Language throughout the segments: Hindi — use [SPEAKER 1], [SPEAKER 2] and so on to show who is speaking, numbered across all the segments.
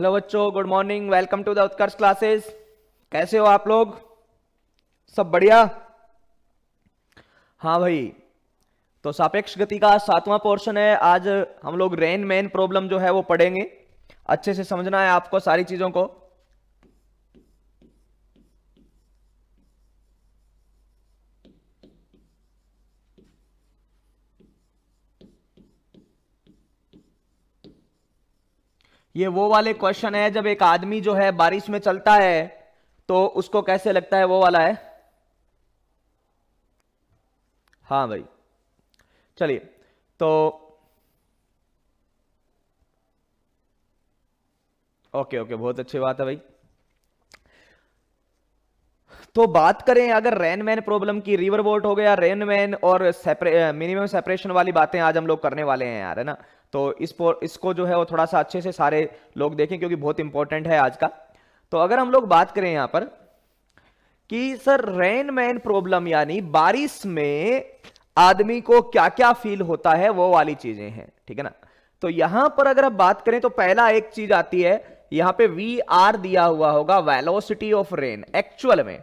[SPEAKER 1] हेलो बच्चों, good morning. Welcome to the Utkarsh classes. कैसे हो आप लोग? सब बढ़िया? हाँ भाई, तो सापेक्ष गति का 7वां पोर्शन है। आज हम लोग रेन मैन प्रॉब्लम जो है वो पढ़ेंगे। अच्छे से समझना है आपको सारी चीजों को। ये वो वाले क्वेश्चन है जब एक आदमी जो है बारिश में चलता है तो उसको कैसे लगता है, वो वाला है। हाँ भाई, चलिए। तो ओके ओके, बहुत अच्छी बात है भाई। तो बात करें अगर रेनमैन प्रॉब्लम की, रिवर बोट हो गया, रेनमैन और मिनिमम सेपरेशन वाली बातें आज हम लोग करने वाले हैं यार, है ना। तो इसको जो है वो थोड़ा सा अच्छे से सारे लोग देखें क्योंकि बहुत इंपॉर्टेंट है आज का। तो अगर हम लोग बात करें यहां पर कि सर रेनमैन प्रॉब्लम यानी बारिश में आदमी को क्या क्या फील होता है, वो वाली चीजें हैं, ठीक है ना। तो यहां पर अगर आप बात करें तो पहला एक चीज आती है, यहां पे वी आर दिया हुआ होगा, वेलोसिटी ऑफ रेन। एक्चुअल में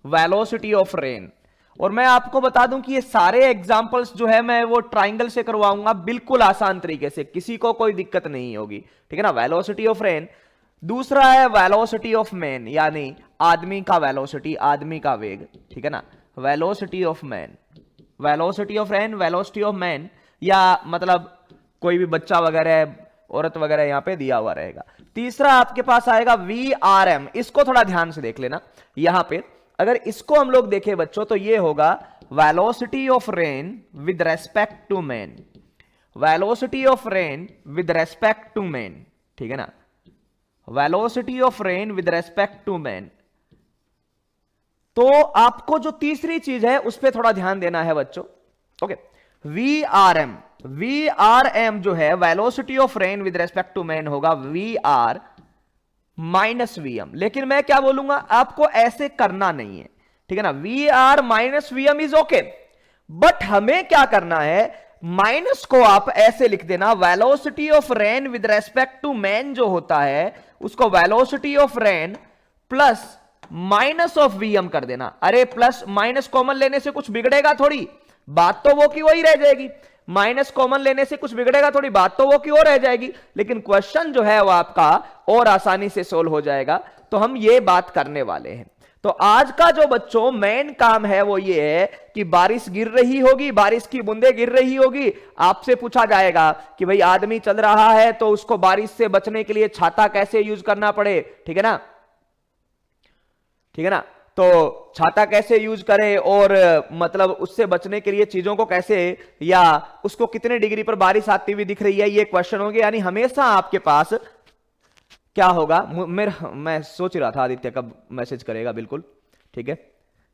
[SPEAKER 1] वेलोसिटी ऑफ रेन। और मैं आपको बता दूं कि ये सारे एग्जांपल्स जो है मैं वो ट्राइंगल से करवाऊंगा, बिल्कुल आसान तरीके से, किसी को कोई दिक्कत नहीं होगी, ठीक है ना। Velocity of rain. दूसरा है वेलोसिटी ऑफ मैन, यानी आदमी का वेलोसिटी, आदमी का वेग, ठीक है ना। Velocity of man, velocity of rain, velocity of man, या मतलब कोई भी बच्चा वगैरह, औरत वगैरह यहां पे दिया हुआ रहेगा। तीसरा आपके पास आएगा वी आर एम। इसको थोड़ा ध्यान से देख लेना। यहां पे अगर इसको हम लोग देखें बच्चों तो ये होगा velocity of rain with respect to man, velocity of rain with respect to man, ठीक है ना। Velocity of rain with respect to man. तो आपको जो तीसरी चीज है उस पर थोड़ा ध्यान देना है बच्चों। Okay, V R M, V R M जो है velocity of rain with respect to man होगा V R minus V M. लेकिन मैं क्या बोलूंगा, आपको ऐसे करना नहीं है, ठीक है ना। V R minus V M is okay, but हमें क्या करना है, माइनस को आप ऐसे लिख देना, velocity of rain with respect to man जो होता है उसको velocity of rain plus minus of VM कर देना। अरे प्लस माइनस कॉमन लेने से कुछ बिगड़ेगा थोड़ी, बात तो वो की वही रह जाएगी। माइनस कॉमन लेने से कुछ बिगड़ेगा थोड़ी, बात तो वो की और रह जाएगी, लेकिन क्वेश्चन जो है वो आपका और आसानी से सोल्व हो जाएगा। तो हम ये बात करने वाले हैं। तो आज का जो बच्चों मेन काम है वो ये है कि बारिश गिर रही होगी, बारिश की बूंदें गिर रही होगी, आपसे पूछा जाएगा कि भाई आदमी चल रहा है तो उसको बारिश से बचने के लिए छाता कैसे यूज करना पड़े, ठीक है ना, ठीक है ना। तो छाता कैसे यूज करें और मतलब उससे बचने के लिए चीजों को कैसे, या उसको कितने डिग्री पर बारिश आती हुई दिख रही है, ये क्वेश्चन होंगे। यानी हमेशा आपके पास क्या होगा, मैं सोच रहा था आदित्य कब मैसेज करेगा, बिल्कुल ठीक है,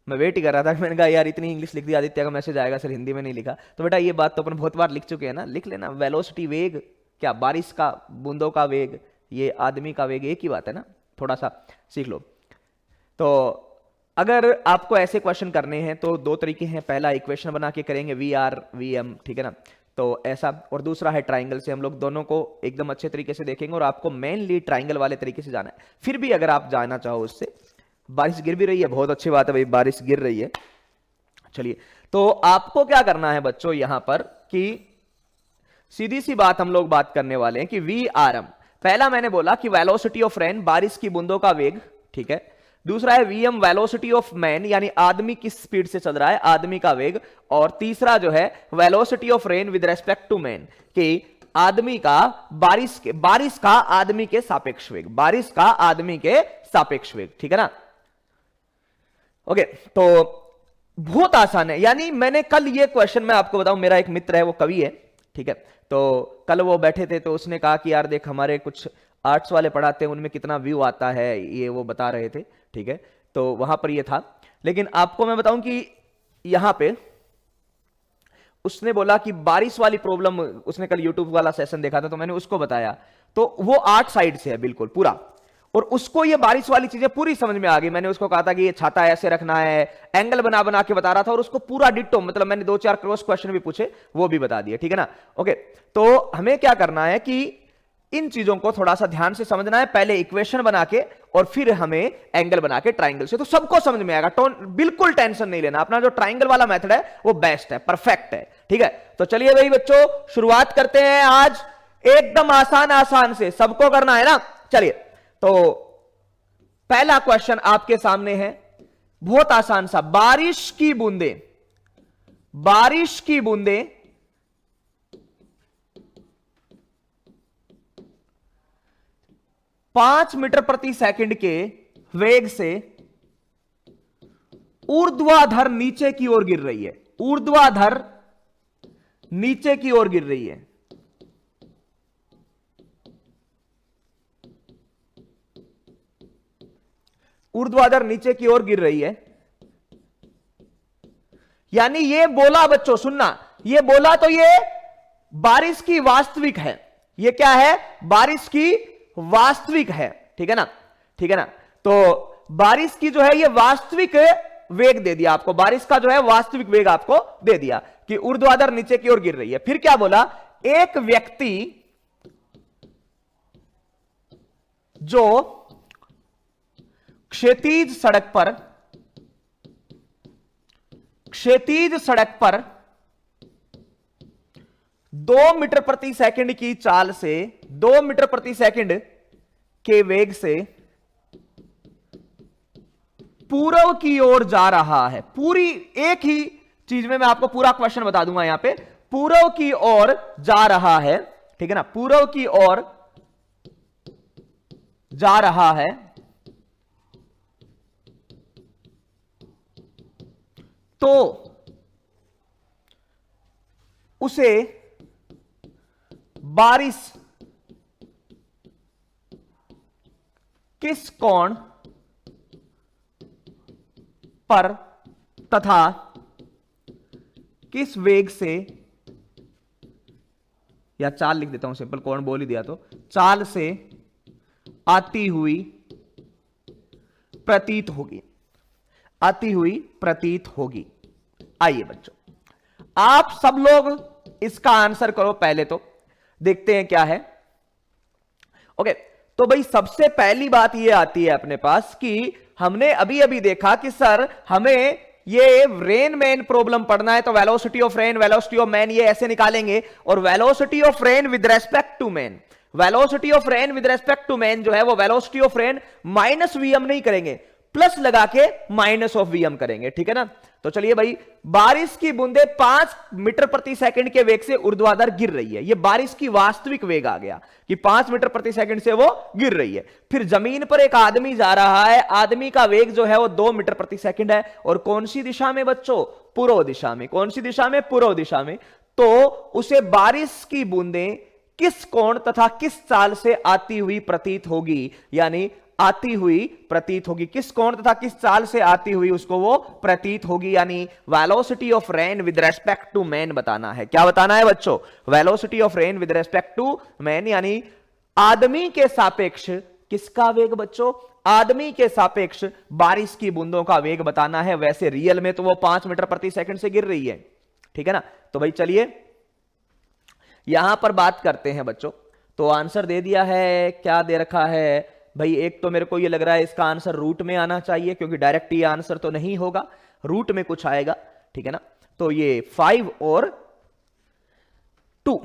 [SPEAKER 1] मैं वेट ही कर रहा था। मैंने कहा यार इतनी इंग्लिश लिख दी, आदित्य का मैसेज आएगा, सर हिंदी में नहीं लिखा। तो बेटा ये बात तो अपन बहुत बार लिख चुके हैं ना, लिख लेना। वेलोसिटी वेग, क्या बारिश का बूंदों का वेग, ये आदमी का वेग, एक ही बात है ना, थोड़ा सा सीख लो। तो अगर आपको ऐसे क्वेश्चन करने हैं तो दो तरीके हैं, पहला इक्वेशन बना के करेंगे वी आर वी एम, ठीक है ना, तो ऐसा, और दूसरा है ट्राइंगल से। हम लोग दोनों को एकदम अच्छे तरीके से देखेंगे और आपको मेनली ट्राइंगल वाले तरीके से जाना है। फिर भी अगर आप जाना चाहो उससे, बारिश गिर भी रही है, बहुत अच्छी बात है भाई, बारिश गिर रही है। चलिए, तो आपको क्या करना है बच्चों यहां पर कि सीधी सी बात हम लोग बात करने वाले हैं कि वी आर एम, पहला मैंने बोला कि वेलोसिटी ऑफ रेन, बारिश की बूंदों का वेग, ठीक है। दूसरा है वीएम, वेलोसिटी ऑफ मैन, यानी आदमी किस स्पीड से चल रहा है, आदमी का वेग। और तीसरा जो है velocity of rain with respect to man, कि आदमी का बारिश का आदमी के सापेक्ष वेग, बारिश का आदमी के सापेक्ष वेग, ठीक है ना। ओके, तो बहुत आसान है। यानी मैंने कल ये क्वेश्चन, मैं आपको बताऊं, मेरा एक मित्र है वो कवि है, ठीक है, तो कल वो बैठे थे तो उसने कहा कि यार देख हमारे कुछ आर्ट्स वाले पढ़ाते हैं उनमें कितना व्यू आता है, ये वो बता रहे थे, ठीक है। तो वहां पर ये था। लेकिन आपको मैं बताऊं कि यहां पे उसने बोला कि बारिश वाली प्रॉब्लम, उसने कल यूट्यूब वाला सेशन देखा था तो मैंने उसको बताया, तो वो आर्ट साइड से है बिल्कुल पूरा, और उसको ये बारिश वाली चीजें पूरी समझ में आ गई। मैंने उसको कहा था कि ये छाता ऐसे रखना है, एंगल बना बना के बता रहा था, और उसको पूरा डिट्टो, मतलब मैंने 2-4 क्रॉस क्वेश्चन भी पूछे, वो भी बता दिए, ठीक है ना। ओके, तो हमें क्या करना है कि इन चीजों को थोड़ा सा ध्यान से समझना है, पहले इक्वेशन बना के और फिर हमें एंगल बना के ट्राइंगल से, तो सबको समझ में आएगा। बिल्कुल टेंशन नहीं लेना, अपना जो ट्राइंगल वाला मेथड है वो बेस्ट है, परफेक्ट है, ठीक है। तो चलिए भाई बच्चों शुरुआत करते हैं आज एकदम आसान आसान से, सबको करना है ना। चलिए तो पहला क्वेश्चन आपके सामने है, बहुत आसान सा। बारिश की बूंदें 5 मीटर प्रति सेकंड के वेग से ऊर्ध्वाधर नीचे की ओर गिर रही है, ऊर्ध्वाधर नीचे की ओर गिर रही है। ऊर्ध्वाधर नीचे की ओर गिर रही है, यानी ये बोला बच्चों, सुनना, ये बोला तो ये बारिश की वास्तविक है, ये क्या है, बारिश की वास्तविक है, ठीक है ना, ठीक है ना। तो बारिश की जो है ये वास्तविक वेग दे दिया आपको, बारिश का जो है वास्तविक वेग आपको दे दिया कि ऊर्ध्वाधर नीचे की ओर गिर रही है। फिर क्या बोला, एक व्यक्ति जो क्षैतिज सड़क पर 2 मीटर प्रति सेकंड की चाल से, 2 मीटर प्रति सेकंड के वेग से पूर्व की ओर जा रहा है। पूरी एक ही चीज में मैं आपको पूरा क्वेश्चन बता दूंगा यहां पे, पूर्व की ओर जा रहा है, ठीक है ना, पूर्व की ओर जा रहा है, तो उसे बारिश किस कोण पर तथा किस वेग से, या चाल लिख देता हूं, सिंपल कोण बोल ही दिया तो, चाल से आती हुई प्रतीत होगी, आती हुई प्रतीत होगी। आइए बच्चों आप सब लोग इसका आंसर करो, पहले तो देखते हैं क्या है। ओके, तो भाई सबसे पहली बात ये आती है अपने पास कि हमने अभी अभी देखा कि सर हमें ये रेन मैन प्रॉब्लम पढ़ना है, तो velocity of rain, velocity of man ये ऐसे निकालेंगे, और velocity of rain with respect to man, velocity of rain with respect to man जो है वो velocity of rain minus VM नहीं करेंगे, प्लस लगा के माइनस ऑफ वीएम करेंगे, ठीक है ना। तो चलिए भाई, बारिश की बूंदे 5 मीटर प्रति सेकंड के वेग से ऊर्ध्वाधर गिर रही है, ये बारिश की वास्तविक वेग आ गया कि 5 मीटर प्रति सेकंड से वो गिर रही है। फिर जमीन पर एक आदमी जा रहा है, आदमी का वेग जो है वो 2 मीटर प्रति सेकंड है, और कौन सी दिशा में बच्चों, पूर्व दिशा में। कौन सी दिशा में, पूर्व दिशा में। तो उसे बारिश की बूंदें किस कोण तथा किस चाल से आती हुई प्रतीत होगी, यानी आती हुई प्रतीत होगी, किस कोण तथा किस चाल से आती हुई उसको वो प्रतीत होगी, यानी velocity of rain with respect to man बताना है। क्या बताना है बच्चों, velocity of rain with respect to man, यानी आदमी के सापेक्ष किसका वेग बच्चों, आदमी के सापेक्ष बारिश की बूंदों का वेग बताना है। वैसे रियल में तो वो 5 मीटर प्रति सेकंड से गिर रही है, ठीक है ना। तो भाई चलिए यहां पर बात करते हैं बच्चों। तो आंसर दे दिया है, क्या दे रखा है भाई, एक तो मेरे को ये लग रहा है इसका आंसर रूट में आना चाहिए, क्योंकि डायरेक्ट ये आंसर तो नहीं होगा, रूट में कुछ आएगा, ठीक है ना। तो ये 5 और 2।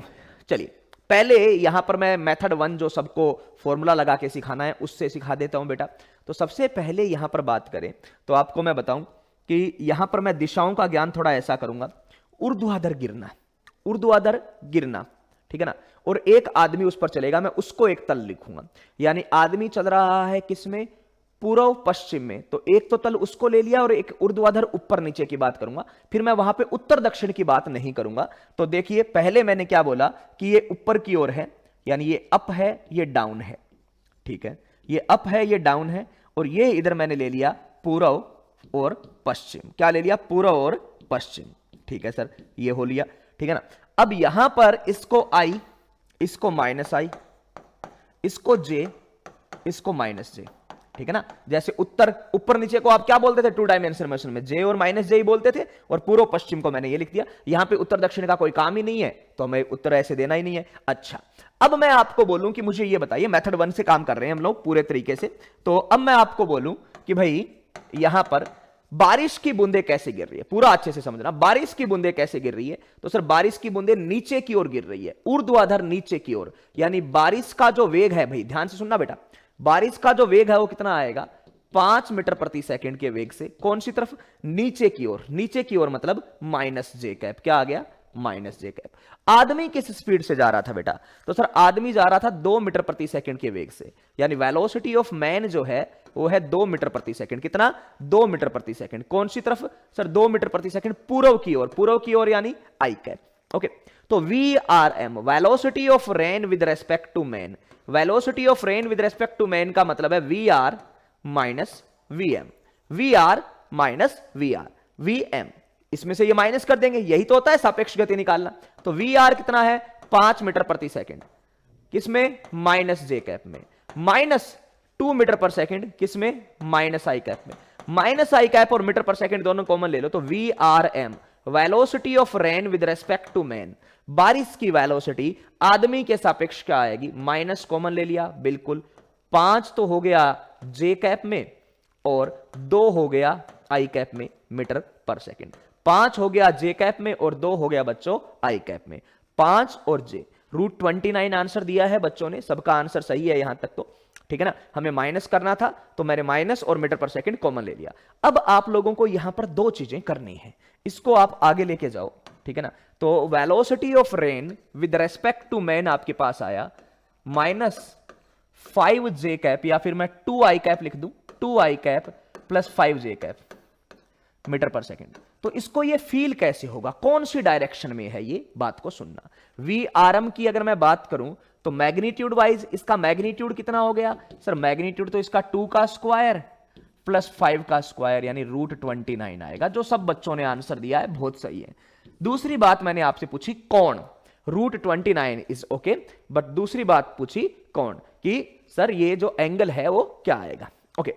[SPEAKER 1] चलिए पहले यहां पर मैं मेथड 1 जो सबको फॉर्मूला लगा के सिखाना है उससे सिखा देता हूं बेटा। तो सबसे पहले यहां पर बात करें तो आपको मैं बताऊं कि यहां पर मैं दिशाओं का ज्ञान थोड़ा ऐसा करूंगा, ऊर्ध्वाधर गिरना, ऊर्ध्वाधर गिरना, ठीक है ना, और एक आदमी उस पर चलेगा, मैं उसको एक तल लिखूंगा, यानी आदमी चल रहा है किसमें, पूर्व पश्चिम में, तो एक तो तल उसको ले लिया, और एक ऊर्ध्वाधर ऊपर नीचे की बात करूंगा, फिर मैं वहां पे उत्तर दक्षिण की बात नहीं करूंगा। तो देखिए पहले मैंने क्या बोला कि ये ऊपर की ओर है, यानी ये अप है, ये डाउन है, ठीक है, ये अप है, ये डाउन है, और ये इधर मैंने ले लिया पूर्व और पश्चिम। क्या ले लिया, पूर्व और पश्चिम, ठीक है सर, ये हो लिया, ठीक है ना। अब यहां पर इसको I, इसको माइनस I, इसको J, इसको माइनस J, ठीक है ना। जैसे उत्तर ऊपर नीचे को आप क्या बोलते थे 2 डायमेंशनल मोशन में, जे और माइनस जे ही बोलते थे, और पूर्व पश्चिम को मैंने ये लिख दिया। यहां पे उत्तर दक्षिण का कोई काम ही नहीं है, तो हमें उत्तर ऐसे देना ही नहीं है। अच्छा, अब मैं आपको बोलूं कि मुझे ये बताइए, मेथड 1 से काम कर रहे हैं हम लोग पूरे तरीके से, तो अब मैं आपको बोलूं कि भाई यहां पर बारिश की बूंदें कैसे गिर रही है, पूरा अच्छे से समझना। बारिश की बूंदें कैसे गिर रही है, तो सर बारिश की बूंदें नीचे की ओर गिर रही है, ऊर्ध्वाधर नीचे की ओर, यानी बारिश का जो वेग है, भाई ध्यान से सुनना बेटा, बारिश का जो वेग है वो कितना आएगा, 5 मीटर प्रति सेकंड के वेग से कौन सी तरफ, नीचे की ओर। नीचे की ओर मतलब माइनस जे कैप, क्या आ गया, माइनस जे कैप। आदमी किस स्पीड से जा रहा था बेटा, तो सर आदमी जा रहा था 2 मीटर प्रति सेकंड के वेग से, यानी वेलोसिटी ऑफ मैन जो है वो है 2 मीटर प्रति सेकंड। कितना, 2 मीटर प्रति सेकंड। कौन सी तरफ, सर 2 मीटर प्रति सेकंड पूर्व की ओर, पूर्व की ओर यानी आई कैप। ओके, तो VRM velocity of rain with respect to man, velocity of rain with respect to man का मतलब है VR minus VM, VR minus VM, इसमें से ये माइनस कर देंगे, यही तो होता है सापेक्ष गति निकालना। तो VR कितना है, 5 मीटर प्रति सेकंड, किसमें, माइनस जे कैप में, माइनस 2 मीटर पर सेकंड किसमें, माइनस आई कैप में। माइनस आई कैप और मीटर पर सेकंड दोनों कॉमन ले लो, तो VRM velocity of rain with respect to man, बारिश की वेलोसिटी आदमी के सापेक्ष क्या आएगी, माइनस कॉमन ले लिया, बिल्कुल 5 तो हो गया जे कैप में और 2 हो गया आई कैप में मीटर पर सेकंड। 5 हो गया जे कैप में और 2 हो गया बच्चों आई कैप में। 5 और जे, √29 आंसर दिया है बच्चों ने, सबका आंसर सही है यहां तक तो, ठीक है ना। हमें माइनस करना था तो मैंने माइनस और मीटर पर सेकंड कॉमन ले लिया। अब आप लोगों को यहां पर 2 चीजें करनी है, इसको आप आगे लेके जाओ, ठीक है ना। तो velocity of rain with respect to man आपके पास आया -5 जे कैप, या फिर मैं 2 आई कैप लिख दूं, 2 आई कैप प्लस 5 जे कैप मीटर पर सेकंड। तो इसको ये फील कैसे होगा, कौन सी डायरेक्शन में है, ये बात को सुनना। VRM की अगर मैं बात करूं तो मैग्नीट्यूड वाइज इसका मैग्नीट्यूड कितना हो गया, सर मैग्नीट्यूड तो इसका 2 का स्क्वायर प्लस 5 का स्क्वायर यानी √29 आएगा, जो सब बच्चों ने आंसर दिया है बहुत सही है। दूसरी बात मैंने आपसे पूछी कौन, √29 इज ओके, बट दूसरी बात पूछी कौन, कि सर ये जो एंगल है वो क्या आएगा। ओके,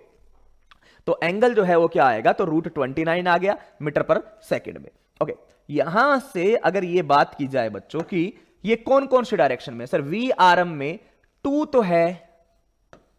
[SPEAKER 1] तो एंगल जो है वो क्या आएगा, तो √29 आ गया मीटर पर सेकंड में। ओके, यहां से अगर ये बात की जाए बच्चों कि ये कौन कौन सी डायरेक्शन में, सर VRM में 2 तो है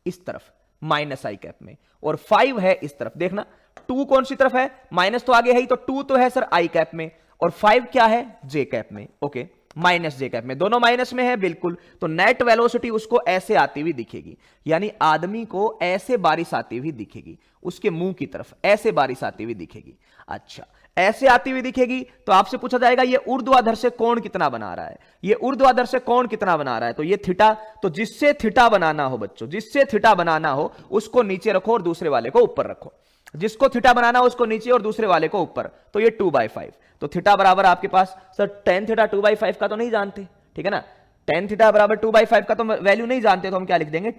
[SPEAKER 1] इस तरफ माइनस आई कैप में, और 5 है इस तरफ। देखना 2 कौन सी तरफ है, माइनस तो आगे है ही, तो 2 तो है सर आई कैप में, और 5 क्या है, जे कैप में। ओके, माइनस जे कैप में, दोनों माइनस में है बिल्कुल। तो नेट वेलोसिटी उसको ऐसे आती हुई दिखेगी, यानी आदमी को ऐसे बारिश आती हुई दिखेगी, उसके मुंह की तरफ ऐसे बारिश आती हुई दिखेगी। अच्छा, ऐसे आती हुई दिखेगी तो आपसे पूछा जाएगा ये ऊर्ध्वाधर से कोण कितना बना रहा है, ये ऊर्ध्वाधर से कोण कितना बना रहा है, तो ये थीटा। तो जिससे थीटा बनाना हो बच्चों, जिससे थीटा बनाना हो उसको नीचे रखो और दूसरे वाले को ऊपर रखो, जिसको थीटा बनाना हो उसको नीचे और दूसरे वाले को ऊपर, तो ये 2/5। तो थीटा बराबर आपके पास सर tan थीटा 2/5 का तो नहीं जानते, ठीक है ना, tan थीटा बराबर 2/5 का तो वैल्यू नहीं जानते, तो हम क्या लिख देंगे,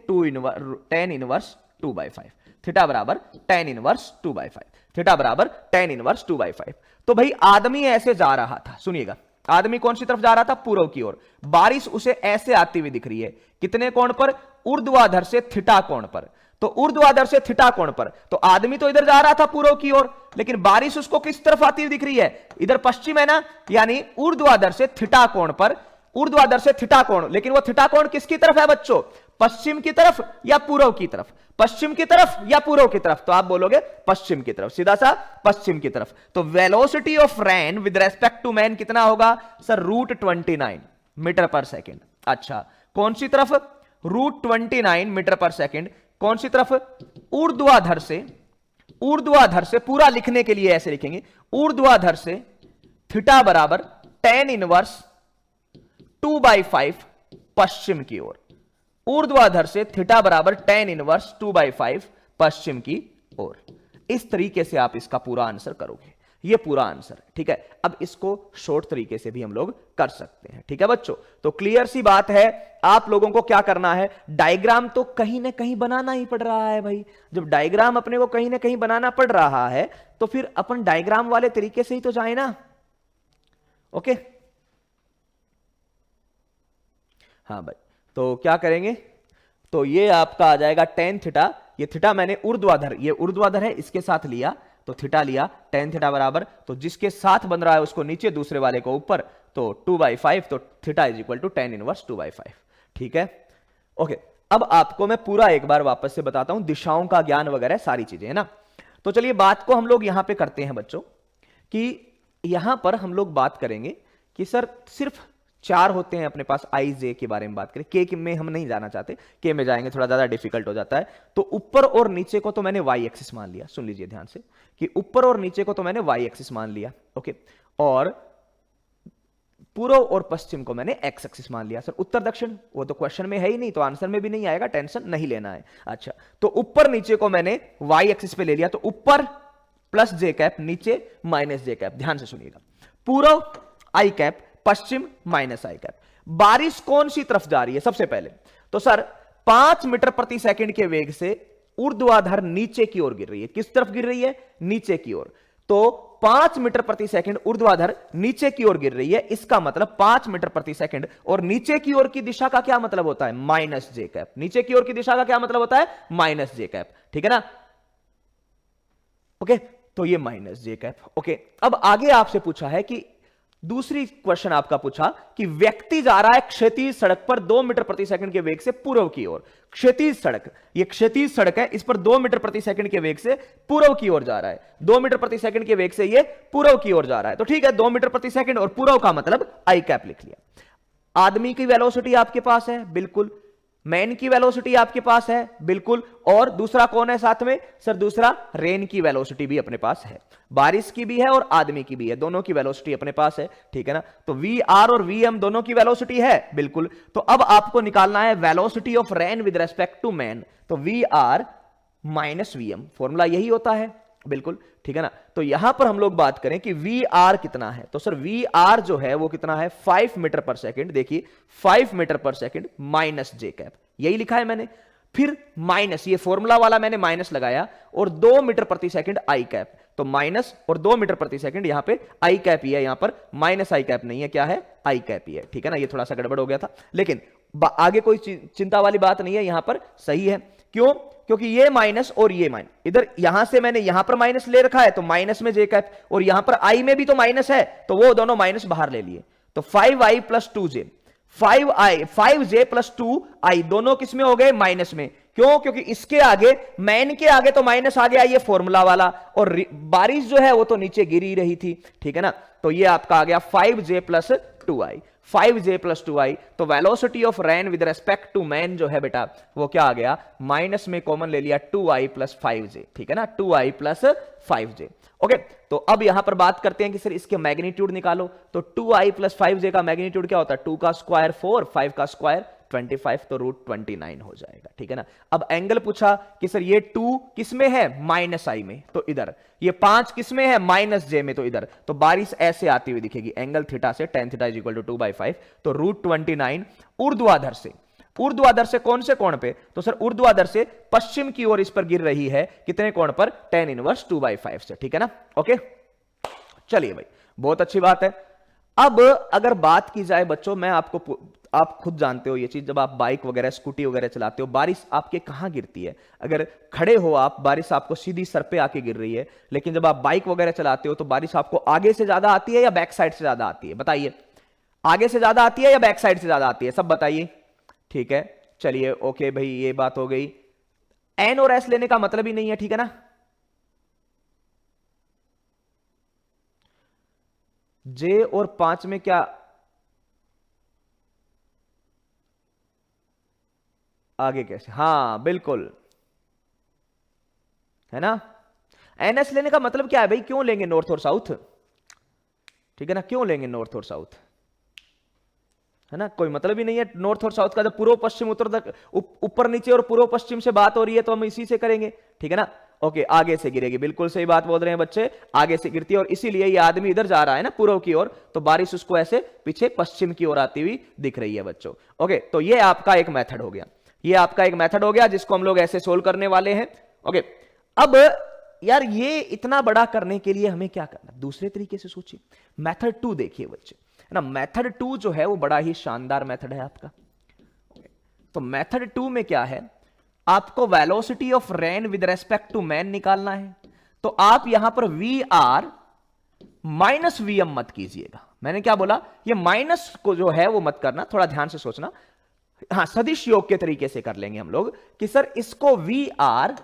[SPEAKER 1] tan इनवर्स 2/5, थीटा बराबर tan इनवर्स 2/5, थीटा बराबर tan इनवर्स 2/5। तो भाई आदमी ऐसे जा रहा था, सुनिएगा, आदमी कौन सी तरफ जा रहा था, पूर्व की ओर, बारिश उसे ऐसे आती हुई दिख रही है, कितने कोण पर, ऊर्ध्वाधर से थीटा कोण पर। तो ऊर्ध्वाधर से थीटा कोण पर, तो आदमी तो इधर जा रहा था पूर्व की ओर, लेकिन बारिश उसको किस तरफ आती हुई दिख रही है, इधर पश्चिम है ना, यानी ऊर्ध्वाधर से थीटा कोण पर, ऊर्ध्वाधर से थीटा कोण, लेकिन वो थीटा कोण किसकी तरफ है बच्चों, पश्चिम की तरफ या पूर्व की तरफ, पश्चिम की तरफ या पूर्व की तरफ, तो आप बोलोगे पश्चिम की तरफ, सीधा सा पश्चिम की तरफ। तो velocity of rain with respect to man कितना होगा, सर √29 मीटर पर सेकेंड। अच्छा, कौन सी तरफ, √29 मीटर पर सेकेंड, कौन सी तरफ, ऊर्ध्वाधर से, ऊर्ध्वाधर से, पूरा लिखने के लिए ऐसे लिखेंगे, ऊर्ध्वाधर से थीटा बराबर tan इनवर्स 2/5 पश्चिम की ओर, ऊर्ध्वाधर से थीटा बराबर tan इनवर्स 2/5 पश्चिम की ओर। इस तरीके से आप इसका पूरा आंसर करोगे, ये पूरा आंसर है, ठीक है। अब इसको शॉर्ट तरीके से भी हम लोग कर सकते हैं, ठीक है बच्चों। तो क्लियर सी बात है, आप लोगों को क्या करना है, डायग्राम तो कहीं ना कहीं बनाना ही पड़ रहा है भाई। जब डायग्राम अपने को कहीं ना कहीं बनाना पड़ रहा है तो फिर अपन डायग्राम वाले तरीके से ही तो जाए ना। ओके, हाँ भाई, तो क्या करेंगे, तो ये आपका आ जाएगा tan थीटा ये थीटा मैंने ऊर्ध्वाधर, ये ऊर्ध्वाधर है, इसके साथ लिया तो थीटा लिया, tan थीटा बराबर, तो जिसके साथ बन रहा है उसको नीचे, दूसरे वाले को ऊपर, तो 2/5, तो theta is equal to tan inverse 2/5। ठीक है, ओके। अब आपको मैं पूरा एक बार वापस से बताता हूं, दिशाओं का ज्ञान वगैरह सारी चीजें, है ना। तो चलिए बात को हम लोग यहां पे करते हैं बच्चों, कि यहां पर हम लोग बात करेंगे कि सर सिर्फ 4 होते हैं अपने पास, आई जे के बारे में बात करें, के में हम नहीं जाना चाहते, के में जाएंगे थोड़ा ज्यादा डिफिकल्ट हो जाता है। तो ऊपर और नीचे को तो मैंने वाई एक्सिस मान लिया, सुन लीजिए ध्यान से, कि ऊपर और नीचे को तो मैंने वाई एक्सिस मान लिया, ओके, और पूर्व और पश्चिम को मैंने एक्स एक्सिस मान लिया। सर उत्तर दक्षिण वो तो क्वेश्चन में है ही नहीं, तो आंसर में भी नहीं आएगा, टेंशन नहीं लेना है। अच्छा, तो ऊपर नीचे को मैंने वाई एक्सिस पे ले लिया, तो ऊपर प्लस जे कैप, नीचे माइनस जे कैप। ध्यान से सुनिएगा, पूर्व आई cap, Paschim minus I cap. बारिश कौन सी तरफ जा रही है सबसे पहले, तो सर 5 मीटर प्रति सेकंड के वेग से ऊर्ध्वाधर नीचे की ओर गिर रही है। किस तरफ गिर रही है, नीचे की ओर। तो 5 मीटर प्रति सेकंड ऊर्ध्वाधर नीचे की ओर गिर रही है, इसका मतलब 5 मीटर प्रति सेकंड, और नीचे की ओर की दिशा का क्या मतलब होता है, माइनस जे कैप। नीचे की ओर की दिशा का क्या मतलब होता है, माइनस जे कैप। ठीक है ना, ओके, तो ये माइनस जे कैप। ओके, अब आगे आपसे पूछा है कि दूसरी क्वेश्चन आपका पूछा कि व्यक्ति जा रहा है क्षैतिज सड़क पर 2 मीटर प्रति सेकंड के वेग से पूर्व की ओर। क्षैतिज सड़क, ये क्षैतिज सड़क है, इस पर 2 मीटर प्रति सेकंड के वेग से पूर्व की ओर जा रहा है। 2 मीटर प्रति सेकंड के वेग से ये पूर्व की ओर जा रहा है, तो ठीक है, 2 मीटर प्रति सेकंड और पूर्व का मतलब आई कैप लिख लिया। आदमी की वेलोसिटी आपके पास है, बिल्कुल। मैन की वेलोसिटी आपके पास है, बिल्कुल। और दूसरा कौन है साथ में, सर दूसरा रेन की वेलोसिटी भी अपने पास है, बारिश की भी है और आदमी की भी है, दोनों की वेलोसिटी अपने पास है। ठीक है ना, तो वी आर और वी एम दोनों की वेलोसिटी है, बिल्कुल। तो अब आपको निकालना है velocity of rain with respect to man, तो V R minus V M, formula यही होता है, बिल्कुल। ठीक है ना, तो यहां पर हम लोग बात करें कि वी आर कितना है, तो सर वी आर जो है वो कितना है, 5 मीटर पर सेकंड। देखिए 5 मीटर पर सेकंड माइनस जे कैप, यही लिखा है मैंने। फिर माइनस, ये फॉर्मूला वाला मैंने माइनस लगाया, और 2 मीटर प्रति सेकंड आई कैप, तो माइनस और 2 मीटर प्रति सेकंड, यहां पे आई कैप ही है, यहां पर माइनस आई कैप नहीं है, क्या है, आई कैप ही है। ठीक है ना, ये थोड़ा सा गड़बड़ हो गया था, लेकिन आगे कोई चिंता वाली बात नहीं है, यहां पर सही है। क्यों, क्योंकि ये माइनस और ये माइनस, इधर यहां से मैंने यहां पर माइनस ले रखा है, तो माइनस में जे कैप, और यहां पर आई में भी तो माइनस है, तो वो दोनों माइनस बाहर ले लिए, तो 5i plus 2j, 5j plus 2i दोनों किस में हो गए, माइनस में। क्यों, क्योंकि इसके आगे, मैन के आगे तो माइनस आ गया, ये फॉर्मूला वाला, और बारिश जो है वो तो नीचे गिर ही रही थी। ठीक है ना, तो ये आपका आ गया 5j plus 2i, 5j plus 2i। तो velocity of rain with respect to man जो है बेटा, वो क्या आ गया, माइनस में कॉमन ले लिया 2i प्लस 5j। ठीक है ना, 2i प्लस 5j। ओके, तो अब यहां पर बात करते हैं कि सर इसके मैग्नीट्यूड निकालो, तो 2i प्लस 5j का मैग्नीट्यूड क्या होता है, 2 का स्क्वायर 4, 5 का स्क्वायर 25, तो √29 हो जाएगा। ठीक है ना, अब एंगल पूछा कि सर ये 2 किस में है, माइनस आई में, तो इधर, ये 5 किस में है, माइनस जे में, तो इधर, तो बारिश ऐसे आती हुई दिखेगी, एंगल थीटा से, tan theta is equal to 2/5, तो √29 ऊर्ध्वाधर से, ऊर्ध्वाधर से कौन से कोण पे, तो सर ऊर्ध्वाधर से पश्चिम की ओर इस पर गिर रही है, कितने कोण पर, tan इनवर्स 2/5 से। ठीक है ना, ओके, चलिए भाई, बहुत अच्छी बात है। अब अगर बात की जाए बच्चों, मैं आपको, आप खुद जानते हो ये चीज, जब आप बाइक वगैरह स्कूटी वगैरह चलाते हो, बारिश आपके कहां गिरती है, अगर खड़े हो आप, बारिश आपको सीधी सर पे आके गिर रही है, लेकिन जब आप बाइक वगैरह चलाते हो तो बारिश आपको आगे से ज्यादा आती है या बैक साइड से ज्यादा आती है, बताइए, आगे से ज्यादा आती है या बैक साइड से ज्यादा आती है, सब बताइए। ठीक है, चलिए, ओके भाई, ये बात हो गई। एन और एस लेने का मतलब ही नहीं है, ठीक है ना, जे और 5 में क्या आगे कैसे, हाँ बिल्कुल, है ना। एनएस लेने का मतलब क्या है भाई, क्यों लेंगे नॉर्थ और साउथ, ठीक है ना, क्यों लेंगे नॉर्थ और साउथ, है ना, कोई मतलब ही नहीं है नॉर्थ और साउथ का। जब पूर्व पश्चिम उत्तर तक, ऊपर नीचे और पूर्व पश्चिम से बात हो रही है तो हम इसी से करेंगे। ठीक है ना, ओके, आगे से गिरेगी, बिल्कुल सही बात बोल रहे हैं बच्चे, आगे से गिरती है, और इसीलिए ये आदमी इधर जा रहा है ना पूर्व की ओर, तो बारिश उसको ऐसे पीछे पश्चिम की ओर आती हुई दिख रही है बच्चों। ओके, तो ये आपका एक मेथड हो गया, ये आपका एक मेथड हो गया जिसको हम लोग ऐसे सोल्व करने वाले हैं। ओके, अब यार ये इतना बड़ा करने के लिए हमें क्या करना, दूसरे तरीके से सोचिए। मेथड 2 देखिए बच्चे, है ना, मेथड 2 जो है वो बड़ा ही शानदार मेथड है आपका। तो मेथड 2 में क्या है, आपको velocity of rain with respect to man निकालना है, तो आप यहां पर वी आर माइनस वीएम मत कीजिएगा। मैंने क्या बोला, ये माइनस को जो है वो मत करना, थोड़ा ध्यान से सोचना। हाँ, सदिश योग के तरीके से कर लेंगे हम लोग कि सर इसको वी आर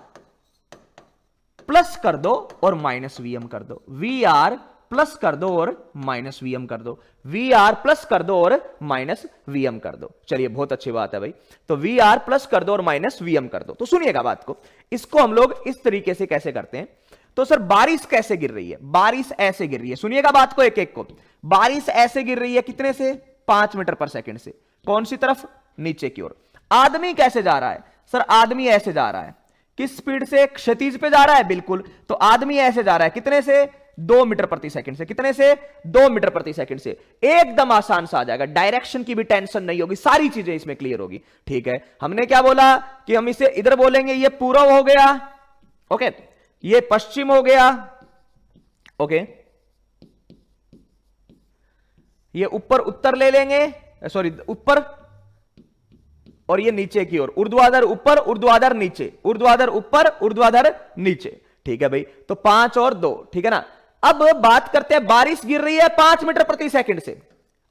[SPEAKER 1] प्लस कर दो और माइनस वीएम कर दो, वी आर प्लस कर दो और माइनस वीएम कर दो, वी आर प्लस कर दो और माइनस वीएम कर दो। चलिए बहुत अच्छी बात है भाई, तो वी आर प्लस कर दो और माइनस वीएम कर दो। तो सुनिएगा बात को, इसको हम लोग इस तरीके से कैसे करते हैं। तो सर बारिश कैसे गिर रही है, बारिश ऐसे गिर रही है, सुनिएगा बात को एक एक को। बारिश ऐसे गिर रही है कितने से, 5 मीटर पर सेकंड से, कौन सी तरफ, नीचे की ओर। आदमी कैसे जा रहा है, सर आदमी ऐसे जा रहा है, किस स्पीड से, क्षैतिज पे जा रहा है, बिल्कुल। तो आदमी ऐसे जा रहा है कितने से, 2 मीटर प्रति सेकंड से, कितने से, 2 मीटर प्रति सेकंड से। एकदम आसान सा आ जाएगा, डायरेक्शन की भी टेंशन नहीं होगी, सारी चीजें इसमें क्लियर होगी। ठीक है, हमने क्या बोला कि हम इसे इधर बोलेंगे, ये पूर्व हो गया, ओके, ये पश्चिम हो गया, ओके, ये ऊपर उत्तर ले लेंगे, सॉरी ऊपर, और ये नीचे की ओर, ऊर्ध्वाधर ऊपर ऊर्ध्वाधर नीचे, ऊर्ध्वाधर ऊपर ऊर्ध्वाधर नीचे। ठीक है भाई, तो 5 और 2, ठीक है ना। अब बात करते हैं, बारिश गिर रही है 5 मीटर प्रति सेकंड से,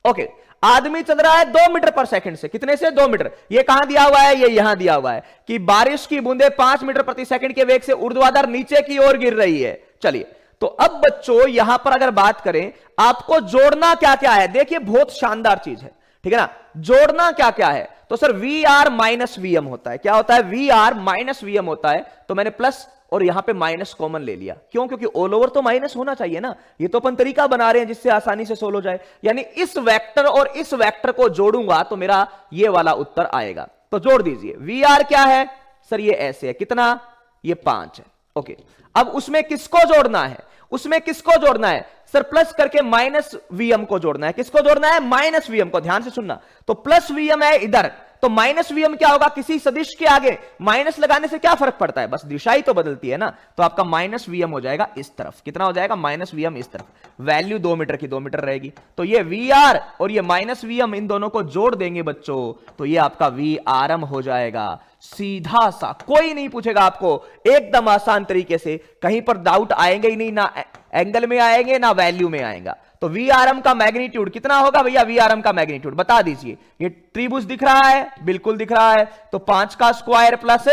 [SPEAKER 1] ओके, आदमी चल रहा है 2 मीटर पर सेकंड से, कितने से, 2 मीटर। ये कहां दिया हुआ है, ये यहां दिया हुआ है कि बारिश की बूंदे 5 मीटर प्रति सेकंड के वेग से ऊर्ध्वाधर नीचे की ओर गिर रही है। चलिए, तो अब बच्चों यहां पर अगर बात करें, आपको जोड़ना क्या क्या है, देखिए बहुत शानदार चीज है, ठीक है ना। जोड़ना क्या क्या है, तो sir V R minus VM होता है, क्या होता है, वी आर माइनस वीएम होता है। तो मैंने प्लस और यहां पे माइनस कॉमन ले लिया, क्यों, क्योंकि ऑल ओवर तो माइनस होना चाहिए ना। ये तो अपन तरीका बना रहे हैं जिससे आसानी से सोल्व हो जाए, यानी इस वेक्टर और इस वेक्टर को जोड़ूंगा तो मेरा ये वाला उत्तर आएगा। तो जोड़ दीजिए, वी आर क्या है, सर ये ऐसे है, कितना, ये 5 है, ओके। अब उसमें किसको जोड़ना है, उसमें किसको जोड़ना है, सर प्लस करके माइनस वीएम को जोड़ना है। किसको जोड़ना है, माइनस वीएम को, ध्यान से सुनना। तो प्लस वीएम है इधर, तो माइनस वीएम क्या होगा, किसी सदिश के आगे माइनस लगाने से क्या फर्क पड़ता है, बस दिशा ही तो बदलती है ना। तो आपका माइनस वीएम हो जाएगा इस तरफ, कितना हो जाएगा, माइनस वीएम इस तरफ, वैल्यू 2 मीटर की 2 मीटर रहेगी। तो ये वी आर और ये माइनस वीएम, इन दोनों को जोड़ देंगे बच्चों, तो ये आपका वी आरएम हो जाएगा, सीधा सा, कोई नहीं पूछेगा आपको, एकदम आसान तरीके से, कहीं पर डाउट आएंगे ही नहीं, ना एंगल में आएंगे ना वैल्यू में आएगा। तो वी आरएम का मैग्नीट्यूड कितना होगा भैया, वी आरएम का मैग्नीट्यूड बता दीजिए। ये त्रिभुज दिख रहा है, बिल्कुल दिख रहा है, तो 5 का स्क्वायर प्लस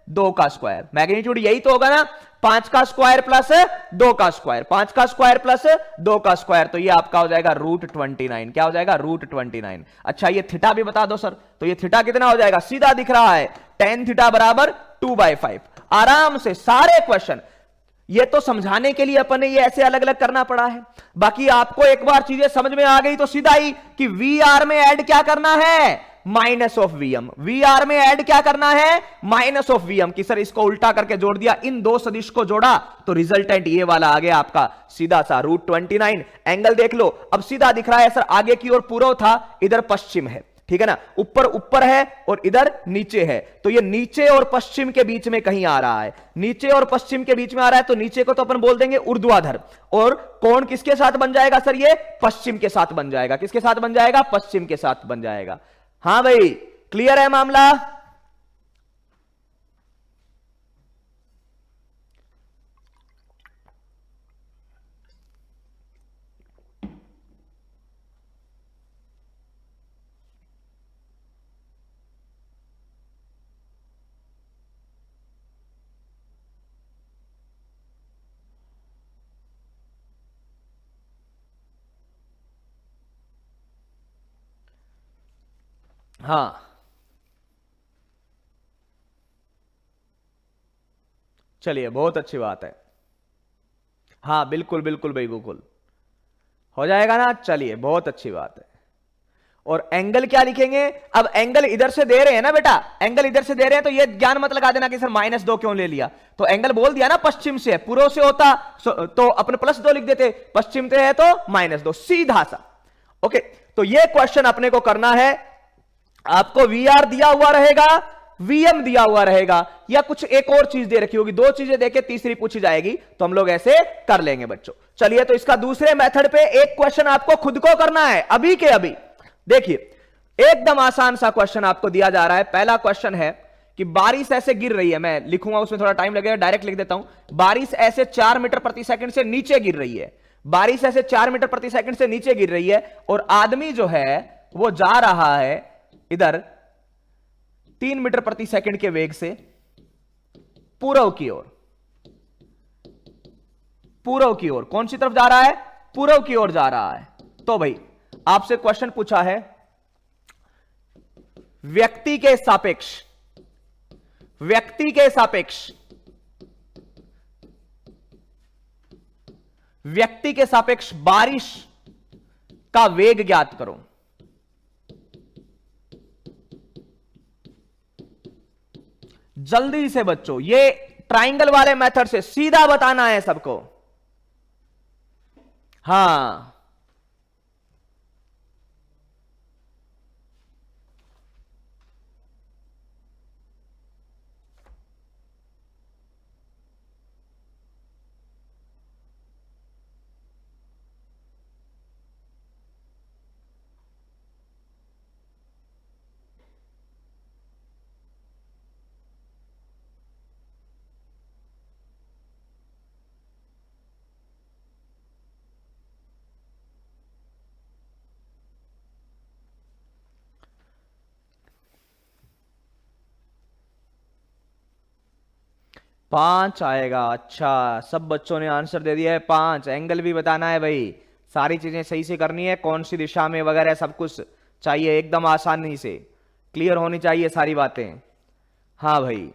[SPEAKER 1] 2 का स्क्वायर, मैग्नीट्यूड यही तो होगा ना, 5 का स्क्वायर प्लस 2 का स्क्वायर, 5 का स्क्वायर प्लस 2 का स्क्वायर, तो ये आपका हो जाएगा √29। क्या हो जाएगा, √29। अच्छा ये थीटा भी बता दो सर, तो ये थीटा कितना हो जाएगा, सीधा दिख रहा है, tan थीटा बराबर 2/5। आराम से सारे क्वेश्चन, ये तो समझाने के लिए अपन ने ये ऐसे अलग अलग करना पड़ा है, बाकी आपको एक बार चीजें समझ में आ गई तो सीधा ही कि वी आर में ऐड क्या करना है, minus of VM, V R में ऐड क्या करना है, माइनस ऑफ वीएम। कि सर इसको उल्टा करके जोड़ दिया, इन दो सदिश को जोड़ा तो रिजल्टेंट ये वाला आ गया आपका, सीधा सा √29। एंगल देख लो, अब सीधा दिख रहा है सर, आगे की ओर पूर्व था, इधर पश्चिम है, ठीक है ना, ऊपर ऊपर है और इधर नीचे है, तो ये नीचे और पश्चिम के बीच में कहीं आ रहा है, नीचे और पश्चिम के बीच में आ रहा है, तो नीचे को तो अपन बोल देंगे ऊर्ध्वाधर, और कोण किसके साथ बन जाएगा सर, ये पश्चिम के साथ बन जाएगा। किसके साथ बन जाएगा, पश्चिम के साथ बन जाएगा। हाँ भाई, क्लियर है मामला। हाँ चलिए, बहुत अच्छी बात है। हाँ बिल्कुल बिल्कुल भाई, बिल्कुल हो जाएगा ना। चलिए बहुत अच्छी बात है। और एंगल क्या लिखेंगे, अब एंगल इधर से दे रहे हैं ना बेटा, एंगल इधर से दे रहे हैं, तो ये ज्ञान मत लगा देना कि सर -2 क्यों ले लिया। तो एंगल बोल दिया ना, पश्चिम से, पूर्व से होता तो अपन +2 लिख देते, पश्चिम से है तो -2, सीधा सा। ओके, तो ये क्वेश्चन अपने को करना है। आपको वी आर दिया हुआ रहेगा, वीएम दिया हुआ रहेगा, या कुछ एक और चीज दे रखी होगी, 2 चीजें देके तीसरी पूछी जाएगी, तो हम लोग ऐसे कर लेंगे बच्चों। चलिए, तो इसका दूसरे मेथड पे एक क्वेश्चन आपको खुद को करना है, अभी के अभी। देखिए, एकदम आसान सा क्वेश्चन आपको दिया जा रहा है। पहला क्वेश्चन है कि बारिश ऐसे गिर रही है, मैं लिखूंगा उसमें थोड़ा टाइम लगेगा, डायरेक्ट लिख देता हूं। बारिश ऐसे 4 मीटर प्रति सेकंड से नीचे गिर रही है, बारिश ऐसे 4 मीटर प्रति सेकंड से नीचे गिर रही है, और आदमी जो है वो जा रहा है इधर 3 मीटर प्रति सेकंड के वेग से पूर्व की ओर। पूर्व की ओर कौन सी तरफ जा रहा है? पूर्व की ओर जा रहा है। तो भाई आपसे क्वेश्चन पूछा है व्यक्ति के सापेक्ष, व्यक्ति के सापेक्ष, व्यक्ति के सापेक्ष बारिश का वेग ज्ञात करो। जल्दी से बच्चों, ये ट्राइंगल वाले मेथड से सीधा बताना है सबको। हां, पांच आएगा। अच्छा, सब बच्चों ने आंसर दे दिया है 5। एंगल भी बताना है भाई, सारी चीजें सही से करनी है, कौन सी दिशा में वगैरह सब कुछ चाहिए, एकदम आसानी से क्लियर होनी चाहिए सारी बातें। हाँ भाई,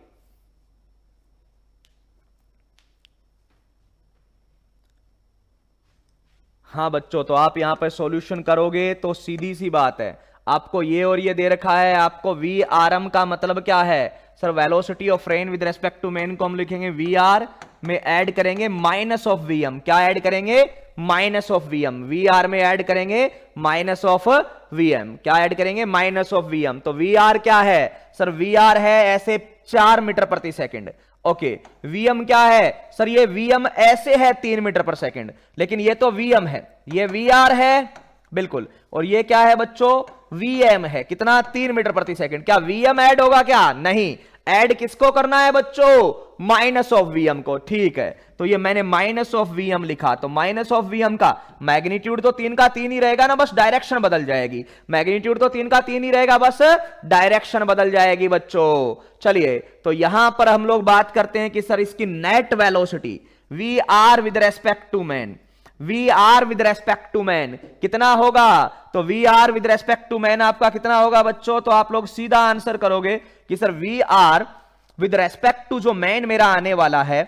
[SPEAKER 1] हाँ बच्चों, तो आप यहां पर सॉल्यूशन करोगे तो सीधी सी बात है, आपको ये और ये दे रखा है, आपको वी आर एम का मतलब क्या है sir? Velocity of rain with respect to men को हम लिखेंगे वी आर में ऐड करेंगे माइनस ऑफ वी एम। क्या ऐड करेंगे? Minus of V M. V R में ऐड करेंगे माइनस ऑफ वी एम। क्या ऐड करेंगे? Minus of V M. तो वी आर क्या है सर? वी आर है ऐसे 4 मीटर प्रति सेकंड। ओके, वीएम क्या है सर? ये वीएम ऐसे है 3 मीटर पर सेकंड, लेकिन ये तो वीएम है, ये वीआर है बिल्कुल, और ये क्या है बच्चों? वीएम है। कितना? 3 मीटर प्रति सेकंड। क्या वीएम ऐड होगा क्या? नहीं, ऐड किसको करना है बच्चों? माइनस ऑफ वीएम को। ठीक है, तो ये मैंने माइनस ऑफ वीएम लिखा, तो माइनस ऑफ वीएम का मैग्नीट्यूड तो 3 का 3 ही रहेगा ना, बस डायरेक्शन बदल जाएगी। मैग्नीट्यूड तो 3 का 3 ही रहेगा, बस डायरेक्शन बदल जाएगी बच्चों। चलिए, तो यहां पर हम लोग बात करते हैं कि सर इसकी net velocity V R with respect to man, V R with respect to man कितना होगा? तो V R with respect to man आपका कितना होगा बच्चों? तो आप लोग सीधा आंसर करोगे कि sir V R with respect to जो मैन मेरा आने वाला है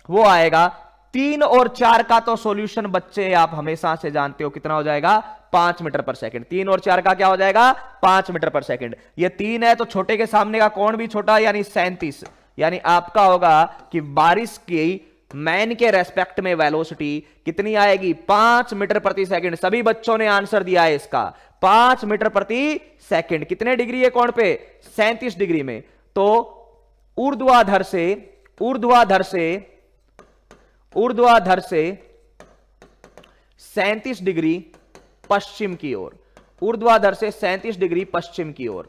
[SPEAKER 1] वो आएगा 3 और 4 का तो सॉल्यूशन बच्चे आप हमेशा से जानते हो कितना हो जाएगा? 5 मीटर पर सेकंड। 3 और 4 का क्या हो जाएगा? 5 मीटर पर सेकंड। ये 3 है तो छोटे के सामने का कोण भी छोटा, यानी 37, यानी आपका होगा कि बारिश की मैन के रेस्पेक्ट में वेलोसिटी कितनी आएगी? 5 मीटर प्रति सेकंड। सभी बच्चों ने आंसर दिया है इसका, 5 मीटर प्रति सेकंड। कितने डिग्री है कोण पे? 37 डिग्री में। तो ऊर्ध्वाधर से ऊर्ध्वाधर से ऊर्ध्वाधर से 37 डिग्री पश्चिम की ओर, ऊर्ध्वाधर से 37 डिग्री पश्चिम की ओर,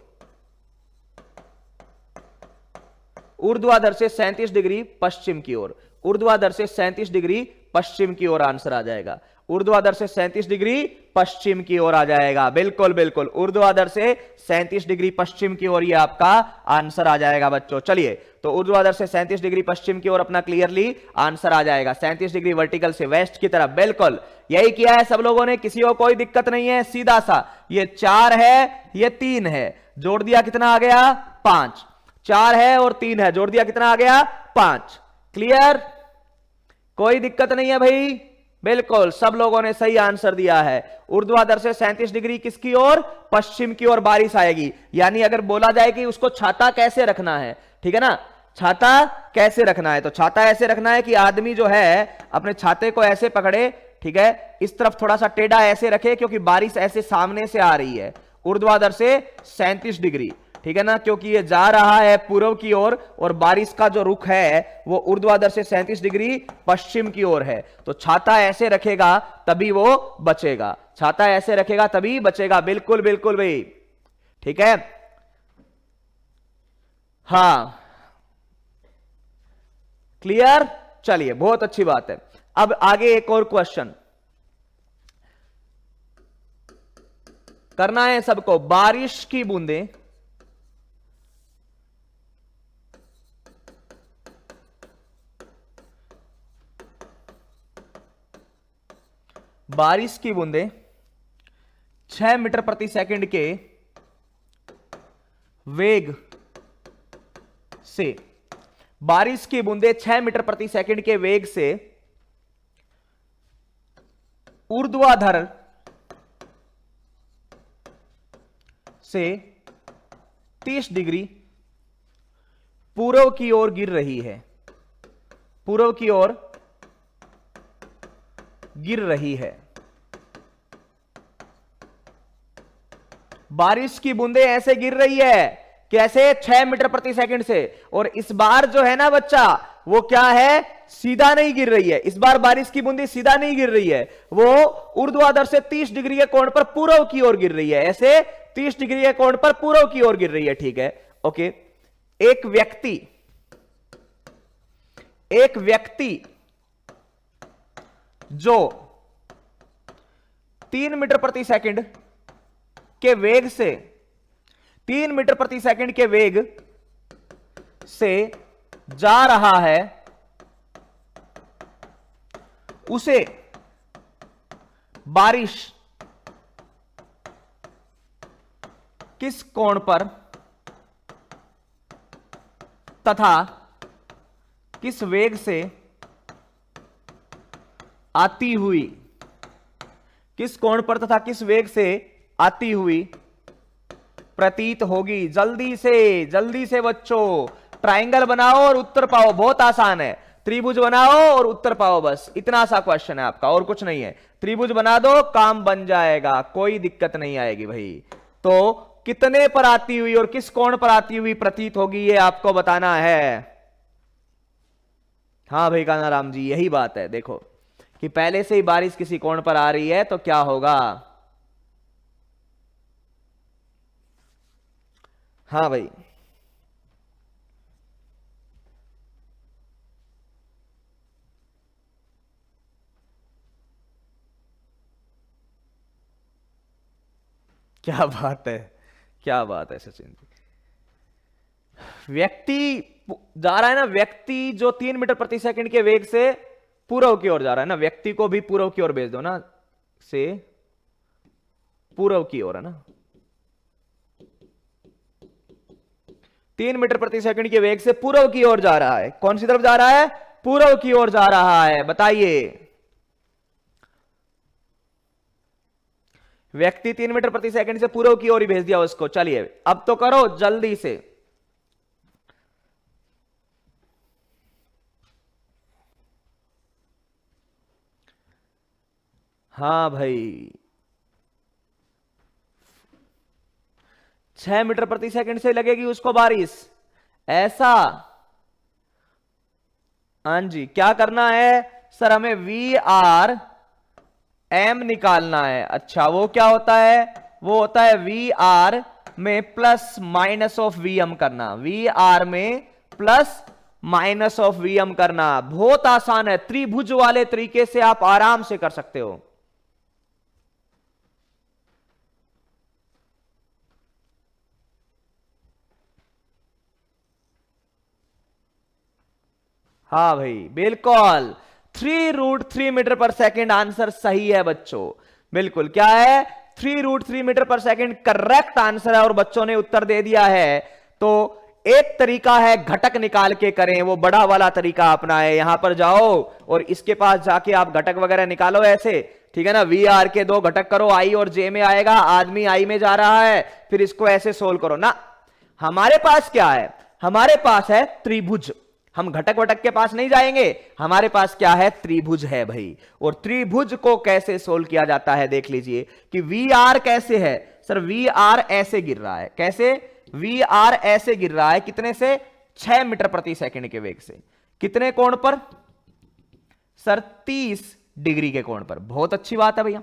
[SPEAKER 1] ऊर्ध्वाधर से 37 डिग्री पश्चिम की ओर, ऊर्ध्वाधर से 37 डिग्री पश्चिम की ओर आंसर आ जाएगा। ऊर्ध्वाधर से 37 डिग्री पश्चिम की ओर आ जाएगा। बिल्कुल बिल्कुल, ऊर्ध्वाधर से 37 डिग्री पश्चिम की ओर ये आपका आंसर आ जाएगा बच्चों। चलिए, तो ऊर्ध्वाधर से 37 डिग्री पश्चिम की ओर अपना क्लियरली आंसर आ जाएगा। 37 डिग्री वर्टिकल से वेस्ट की तरफ। बिल्कुल यही किया है सब लोगों ने, किसी को कोई दिक्कत नहीं है, सीधा सा। ये 4 है, ये 3 है, जोड़ दिया कितना आ गया? 5। 4 है और 3 है, जोड़ दिया कितना आ गया? 5। क्लियर? कोई दिक्कत नहीं है भाई? बिल्कुल, सब लोगों ने सही आंसर दिया है। ऊर्ध्वाधर से 37 डिग्री किसकी ओर? पश्चिम की ओर बारिश आएगी। यानी अगर बोला जाए कि उसको छाता कैसे रखना है, ठीक है ना, छाता कैसे रखना है, तो छाता ऐसे रखना है कि आदमी जो है अपने छाते को ऐसे पकड़े, ठीक है, इस तरफ थोड़ा सा टेढ़ा ऐसे रखे, क्योंकि बारिश ऐसे सामने से आ रही है, ऊर्ध्वाधर से 37 डिग्री, ठीक है ना, क्योंकि ये जा रहा है पूर्व की ओर और बारिश का जो रुख है वो ऊर्ध्वाधर से 37 डिग्री पश्चिम की ओर है। तो छाता ऐसे रखेगा तभी वो बचेगा, छाता ऐसे रखेगा तभी बचेगा। बिल्कुल बिल्कुल भाई, ठीक है। हाँ, क्लियर? चलिए, बहुत अच्छी बात है। अब आगे एक और क्वेश्चन करना है सबको। बारिश की बूंदें बारिश की बूंदें 6 मीटर प्रति सेकंड के वेग से, बारिश की बूंदें 6 मीटर प्रति सेकंड के वेग से ऊर्ध्वाधर से 30 डिग्री पूर्व की ओर गिर रही है, पूर्व की ओर गिर रही है। बारिश की बूंदें ऐसे गिर रही है, कैसे? 6 मीटर प्रति सेकंड से। और इस बार जो है ना बच्चा, वो क्या है? सीधा नहीं गिर रही है। इस बार बारिश की बूंदें सीधा नहीं गिर रही है, वो ऊर्ध्वाधर से 30 डिग्री के कोण पर पूर्व की ओर गिर रही है। ऐसे 30 डिग्री के कोण पर पूर्व की ओर गिर रही है। ठीक है, ओके। एक व्यक्ति जो 3 मीटर प्रति सेकंड के वेग से 3 मीटर प्रति सेकंड के वेग से जा रहा है, उसे बारिश किस कोण पर तथा किस वेग से आती हुई, किस कोण पर तथा किस वेग से आती हुई प्रतीत होगी? जल्दी से बच्चों, ट्रायंगल बनाओ और उत्तर पाओ। बहुत आसान है। त्रिभुज बनाओ और उत्तर पाओ, बस इतना सा क्वेश्चन है आपका, और कुछ नहीं है। त्रिभुज बना दो, काम बन जाएगा, कोई दिक्कत नहीं आएगी भाई। तो कितने पर आती हुई और किस कोण पर आती हुई प्रतीत होगी, ये आपको बताना है। हाँ भाई कानाराम जी, यही बात है। देखो कि पहले से ही बारिश किसी कोण पर आ रही है तो क्या होगा। हाँ भाई, क्या बात है, क्या बात है सचिन जी। व्यक्ति जा रहा है ना, व्यक्ति जो 3 मीटर प्रति सेकंड के वेग से पूर्व की ओर जा रहा है ना, व्यक्ति को भी पूर्व की ओर भेज दो ना, से पूर्व की ओर है ना। 3 मीटर प्रति सेकंड के वेग से पूर्व की ओर जा रहा है। कौन सी तरफ जा रहा है? पूर्व की ओर जा रहा है। बताइए, व्यक्ति 3 मीटर प्रति सेकंड से पूर्व की ओर ही भेज दिया उसको। चलिए अब तो करो जल्दी से। हाँ भाई, 6 मीटर प्रति सेकंड से लगेगी उसको बारिश, ऐसा? हाँ जी, क्या करना है सर? हमें वी आर एम निकालना है। अच्छा, वो क्या होता है? वो होता है वी आर में plus minus of V M करना। वी आर में plus minus of V M करना। बहुत आसान है, त्रिभुज वाले तरीके से आप आराम से कर सकते हो। हाँ भाई बिल्कुल, 3√3 मीटर पर सेकेंड आंसर सही है बच्चों। बिल्कुल, क्या है? 3√3 मीटर पर सेकेंड करेक्ट आंसर है और बच्चों ने उत्तर दे दिया है। तो एक तरीका है घटक निकाल के करें, वो बड़ा वाला तरीका अपनाए। यहां पर जाओ और इसके पास जाके आप घटक वगैरह निकालो ऐसे, ठीक है ना। वी आर के 2 घटक करो, आई और जे में आएगा। आदमी आई में जा रहा है, फिर इसको ऐसे सोल्व करो ना। हमारे पास क्या है? हमारे पास है त्रिभुज। हम घटक वटक के पास नहीं जाएंगे, हमारे पास क्या है? त्रिभुज है भाई। और त्रिभुज को कैसे सोल्व किया जाता है देख लीजिए कि वी आर कैसे है। सर वी आर ऐसे गिर रहा है, कैसे? वी आर ऐसे गिर रहा है, कितने से? 6 मीटर प्रति सेकंड के वेग से। कितने कोण पर? सर 30 डिग्री के कोण पर। बहुत अच्छी बात है भैया।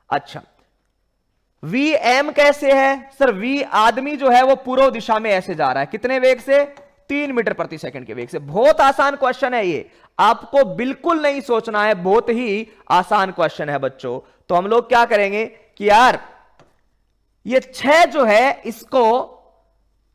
[SPEAKER 1] अच्छा, वी एम कैसे है? सर वी आदमी जो है वो पूर्व दिशा में ऐसे जा रहा है, कितने वेग से? 3 मीटर प्रति सेकंड के वेग से। बहुत आसान क्वेश्चन है ये, आपको बिल्कुल नहीं सोचना है, बहुत ही आसान क्वेश्चन है बच्चों। तो हम लोग क्या करेंगे कि यार ये 6 जो है इसको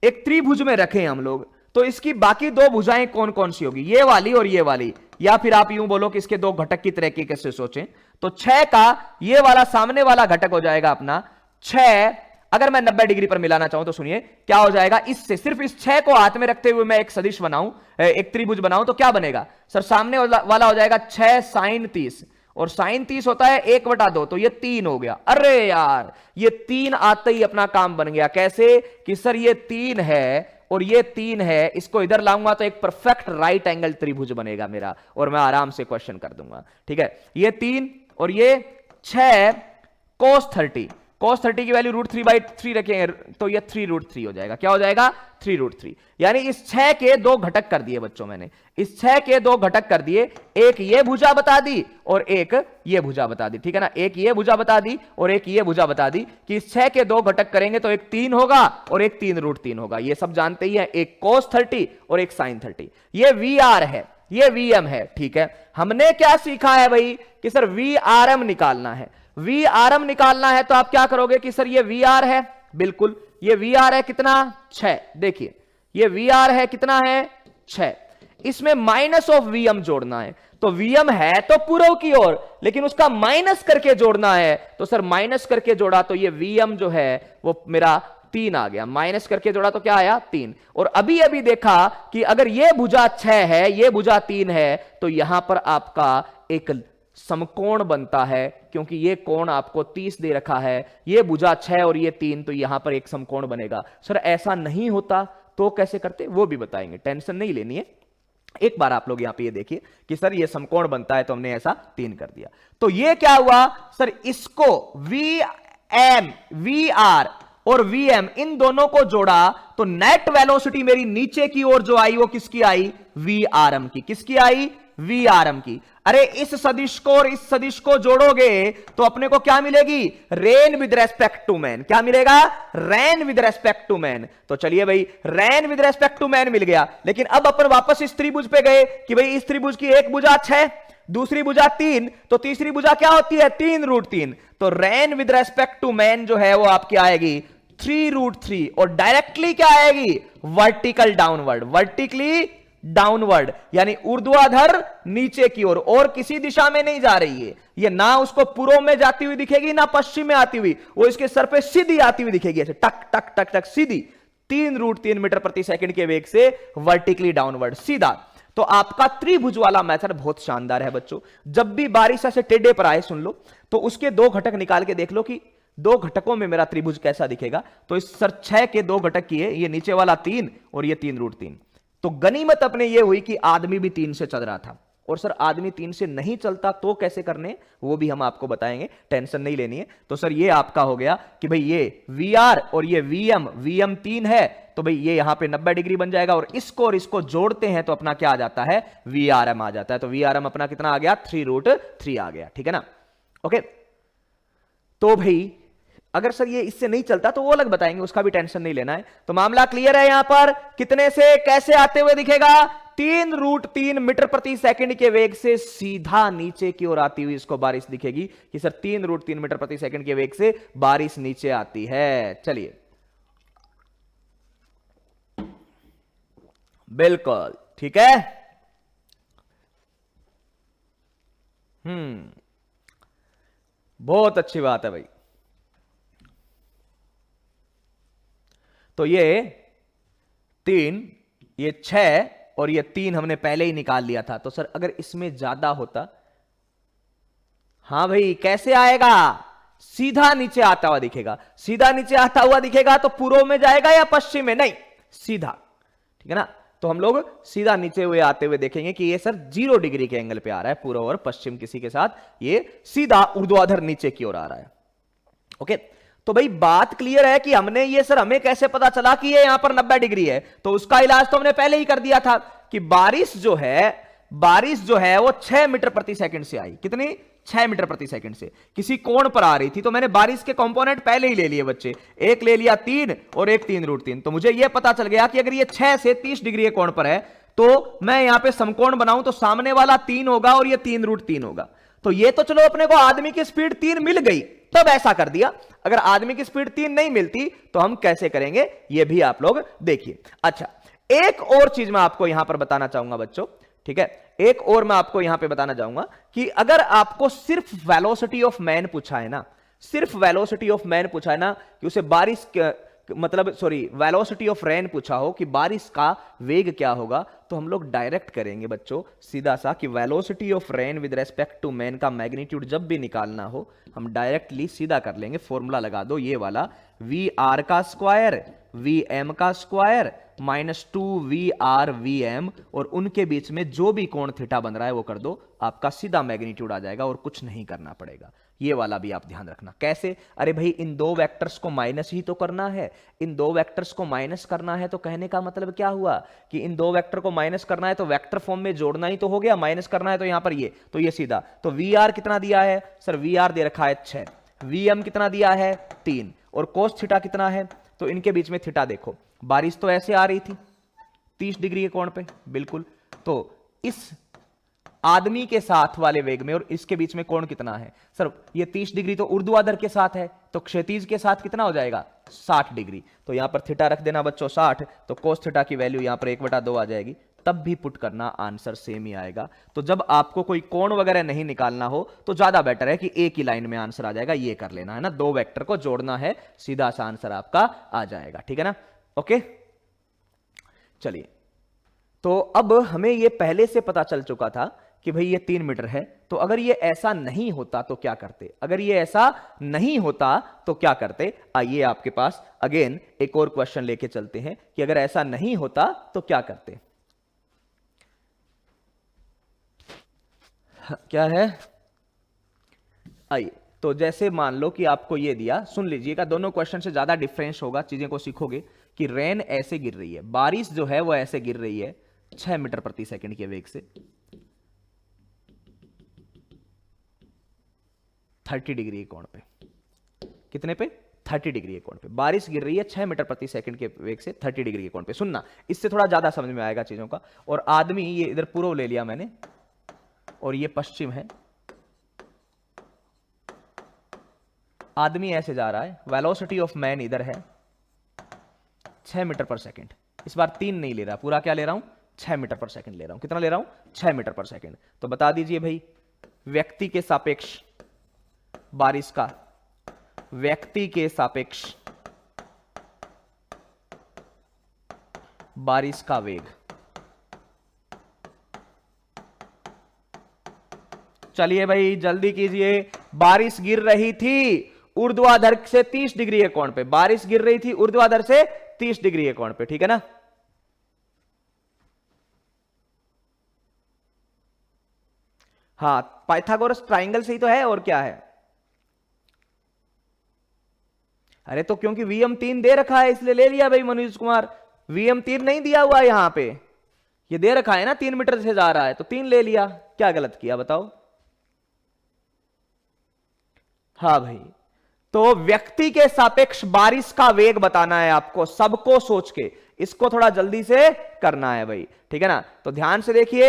[SPEAKER 1] एक त्रिभुज में रखें हम लोग, तो इसकी बाकी दो भुजाएं कौन कौन सी होगी, ये वाली और ये वाली, या फिर आप यूं बोलो कि इसके दो घटक की तरीके से सोचें। तो 6 का ये वाला सामने वाला घटक हो जाएगा अपना 6। अगर मैं 90 डिग्री पर मिलाना चाहूं तो सुनिए क्या हो जाएगा, इससे सिर्फ इस 6 को हाथ में रखते हुए मैं एक सदिश बनाऊं, एक त्रिभुज बनाऊं, तो क्या बनेगा सर, सामने वाला हो जाएगा 6 sin 30, और sin 30 होता है 1/2, तो ये 3 हो गया। अरे यार ये 3 आते ही अपना काम बन गया। कैसे कि सर ये 3 है और ये 3 है, इसको इधर लाऊंगा तो एक परफेक्ट राइट एंगल त्रिभुज बनेगा मेरा, और मैं आराम से क्वेश्चन कर दूंगा। ठीक है, ये 3 और ये 6 cos 30, cos 30 की वैल्यू √3/3 रखेंगे तो ये 3√3 हो जाएगा। क्या हो जाएगा, 3√3। यानी इस 6 के दो घटक कर दिए बच्चों मैंने, इस 6 के दो घटक कर दिए, एक ये भुजा बता दी और एक ये भुजा बता दी। ठीक है ना, एक ये भुजा बता दी और एक ये भुजा बता दी कि इस 6 के दो घटक करेंगे तो एक 3 होगा और एक 3√3 होगा। ये सब जानते ही है, एक cos 30 और एक sin 30। ये VR है, ये VM है। ठीक है, हमने क्या सीखा है भाई कि सर VRM निकालना है। VRM निकालना है तो आप क्या करोगे कि सर ये VR है, बिल्कुल ये VR है कितना 6, देखिए ये VR है कितना है 6, इसमें माइनस ऑफ VM जोड़ना है। तो VM है तो पूर्व की ओर, लेकिन उसका माइनस करके जोड़ना है, तो सर माइनस करके जोड़ा तो ये VM जो है वो मेरा 3 आ गया, माइनस करके जोड़ा तो क्या आया 3। और अभी अभी देखा कि अगर ये भुजा 6 है, ये भुजा 3 है, तो यहां पर आपका एक समकोण बनता है, क्योंकि ये कोण आपको 30 दे रखा है, ये भुजा 6 और ये 3, तो यहां पर एक समकोण बनेगा। सर ऐसा नहीं होता तो कैसे करते, वो भी बताएंगे, टेंशन नहीं लेनी है। एक बार आप लोग यहां पे ये देखिए कि सर ये समकोण बनता है, तो हमने ऐसा 3 कर दिया। तो ये क्या हुआ सर, इसको VM, VR और VM इन दोनों को जोड़ा तो नेट वेलोसिटी मेरी नीचे की ओर जो आई वो किसकी आई, VRM की। किसकी आई, VRM की। अरे इस सदिश को और इस सदिश को जोड़ोगे तो अपने को क्या मिलेगी, rain with respect to man. क्या मिलेगा, rain with respect to man. तो चलिए भाई rain with respect to man मिल गया, लेकिन अब अपन वापस इस त्रिभुज पे गए कि भाई इस त्रिभुज की एक भुजा 6, दूसरी भुजा 3, तो तीसरी भुजा क्या होती है 3√3। तो rain with respect to man जो है वो आपकी आएगी 3√3, और डायरेक्टली क्या आएगी, वर्टिकल डाउनवर्ड, वर्टिकली डाउनवर्ड, यानी ऊर्ध्वाधर नीचे की ओर, और किसी दिशा में नहीं जा रही है ये, ना उसको पूर्व में जाती हुई दिखेगी ना पश्चिम में आती हुई, वो इसके सर पे सीधी आती हुई दिखेगी, ऐसे टक टक टक टक सीधी 3√3 मीटर प्रति सेकंड के वेग से वर्टिकली डाउनवर्ड सीधा। तो आपका त्रिभुज वाला मेथड बहुत शानदार है बच्चों। जब भी बारिश ऐसे टेढ़े पर आए सुन लो, तो उसके दो घटक निकाल के देख लो कि दो घटकों में मेरा त्रिभुज कैसा दिखेगा। तो इस सर 6 के दो घटक किए, ये नीचे वाला 3 और ये 3√3। तो गनीमत अपने ये हुई कि आदमी भी 3 से चल रहा था, और सर आदमी 3 से नहीं चलता तो कैसे करने, वो भी हम आपको बताएंगे, टेंशन नहीं लेनी है। तो सर ये आपका हो गया कि भाई ये VR और ये VM 3 है, तो भाई ये यहां पे 90 डिग्री बन जाएगा, और इसको जोड़ते हैं तो अपना क्या आ जाता है, VRM आ जाता है। तो VRM अपना कितना आ गया, 3√3 आ गया। ठीक है ना, ओके। तो भाई अगर सर ये इससे नहीं चलता तो वो अलग बताएंगे, उसका भी टेंशन नहीं लेना है। तो मामला क्लियर है, यहां पर कितने से कैसे आते हुए दिखेगा, 3√3 मीटर प्रति सेकंड के वेग से सीधा नीचे की ओर आती हुई इसको बारिश दिखेगी कि सर 3√3 मीटर प्रति सेकंड के वेग से बारिश नीचे आती है। चलिए बिल्कुल ठीक है। बहुत अच्छी बात है भाई। तो ये 3, ये 6 और ये 3 हमने पहले ही निकाल लिया था। तो सर अगर इसमें ज्यादा होता, हां भाई कैसे आएगा, सीधा नीचे आता हुआ दिखेगा। सीधा नीचे आता हुआ दिखेगा तो पूर्व में जाएगा या पश्चिम में, नहीं सीधा, ठीक है ना। तो हम लोग सीधा नीचे हुए आते हुए देखेंगे कि ये सर 0 डिग्री के एंगल पे आ रहा है, पूर्व और पश्चिम किसी के साथ, ये सीधा ऊर्ध्वाधर नीचे की ओर आ रहा है। ओके, तो भाई बात क्लियर है कि हमने ये सर हमें कैसे पता चला कि ये यहां पर 90 डिग्री है, तो उसका इलाज तो हमने पहले ही कर दिया था कि बारिश जो है वो 6 मीटर प्रति सेकंड से आई। कितनी, 6 मीटर प्रति सेकंड से किसी कोण पर आ रही थी, तो मैंने बारिश के कंपोनेंट पहले ही ले लिए बच्चे, एक ले लिया 3 और एक 3√3। तो मुझे यह पता चल गया कि अगर ये 6 से 30 डिग्री के कोण पर है तो मैं यहां पे समकोण बनाऊं तो सामने वाला 3 होगा और ये 3√3 होगा। तो ये तो चलो अपने को आदमी की स्पीड 3 मिल गई तब ऐसा कर दिया, अगर आदमी की स्पीड 3 नहीं मिलती तो हम कैसे करेंगे ये भी आप लोग देखिए। अच्छा, एक और चीज मैं आपको यहां पर बताना चाहूंगा बच्चों, ठीक है, एक और मैं आपको यहां पे बताना चाहूंगा कि अगर आपको सिर्फ वेलोसिटी ऑफ मैन पूछा है ना, सिर्फ वेलोसिटी ऑफ मैन पूछा है ना, कि उसे बारिश मतलब सॉरी वेलोसिटी ऑफ रेन पूछा हो कि बारिश का वेग क्या होगा, तो हम लोग डायरेक्ट करेंगे बच्चों सीधा सा कि velocity of rain with respect to man का मैग्नीट्यूड जब भी निकालना हो हम डायरेक्टली सीधा कर लेंगे, फॉर्मूला लगा दो ये वाला, वी आर का स्क्वायर वी एम का स्क्वायर -2 VRVM, और उनके बीच में जो भी कोण थीटा बन रहा है वो कर दो, आपका सीधा मैग्नीट्यूड आ जाएगा और कुछ नहीं करना पड़ेगा। ये वाला भी आप ध्यान रखना। कैसे? अरे भाई इन दो वेक्टर्स को माइनस ही तो करना है, इन दो वेक्टर्स को माइनस करना है, तो कहने का मतलब क्या हुआ कि इन दो वेक्टर को माइनस करना है तो वेक्टर फॉर्म में जोड़ना ही तो हो गया, माइनस करना है तो यहां पर ये, तो ये सीधा, तो VR कितना दिया है सर, VR दे रखा है 6, VM कितना दिया है 3, और कोस थीटा कितना है, तो इनके बीच में थीटा देखो, बारिश तो ऐसे आ रही थी 30 डिग्री के कोण पे, बिल्कुल, तो इस आदमी के साथ वाले वेग में और इसके बीच में कोण कितना है सर, ये 30 डिग्री तो ऊर्ध्वाधर के साथ है, तो क्षैतिज के साथ कितना हो जाएगा 60 डिग्री, तो यहां पर थीटा रख देना बच्चों 60, तो कोस थीटा की वैल्यू यहां पर 1/2 आ जाएगी, तब भी पुट करना आंसर सेम ही आएगा। तो जब आपको कोई कोण वगैरह नहीं निकालना हो तो ज्यादा बेटर है कि एक ही लाइन में आंसर आ जाएगा, ये कर लेना है ना, दो वेक्टर को जोड़ना है, सीधा सा आंसर आपका आ जाएगा, ठीक है ना, ओके। चलिए, तो अब हमें ये पहले से पता चल चुका था कि भाई ये 3 मीटर है, तो अगर ये ऐसा नहीं होता तो क्या करते, अगर ये ऐसा नहीं होता तो क्या करते, आइए आपके पास अगेन एक और क्वेश्चन लेके चलते हैं कि अगर ऐसा नहीं होता तो क्या करते। क्या है, आइए, तो जैसे मान लो कि आपको ये दिया, सुन लीजिएगा, दोनों क्वेश्चन से ज्यादा डिफरेंस होगा, चीजें को सीखोगे कि रेन ऐसे गिर रही है, बारिश जो है वो ऐसे गिर रही है 6 मीटर प्रति सेकंड के वेग से 30 डिग्री के कोण पे, कितने पे 30 डिग्री के कोण पे बारिश गिर रही है 6 मीटर प्रति सेकंड के वेग से 30 डिग्री के कोण पे। सुनना, इससे थोड़ा ज्यादा समझ में आएगा चीजों का। और आदमी, ये इधर पूर्व ले लिया मैंने और ये पश्चिम है, आदमी ऐसे जा रहा है, वेलोसिटी ऑफ मैन इधर है 6 मीटर पर सेकंड, इस बार 3 नहीं ले रहा, पूरा क्या ले रहा हूं 6 मीटर पर सेकंड ले रहा हूं, कितना ले रहा हूं 6 मीटर पर सेकंड। तो बता दीजिए भाई, व्यक्ति के सापेक्ष बारिश का, व्यक्ति के सापेक्ष बारिश का वेग, चलिए भाई जल्दी कीजिए, बारिश गिर रही थी ऊर्ध्वाधर से 30 डिग्री के कोण पे, बारिश गिर रही थी ऊर्ध्वाधर से 30 डिग्री के कोण पे, ठीक है ना। हाँ, पाइथागोरस ट्राइंगल से ही तो है, और क्या है। अरे तो क्योंकि VM 3 दे रखा है इसलिए ले लिया भाई मनोज कुमार, VM 3 नहीं दिया हुआ यहां पे, ये दे रखा है ना 3 मीटर से जा रहा है तो 3 ले लिया, क्या गलत किया बताओ। हाँ भाई, तो व्यक्ति के सापेक्ष बारिश का वेग बताना है आपको, सबको सोच के, इसको थोड़ा जल्दी से करना है भाई, ठीक है ना। तो ध्यान से देखिए,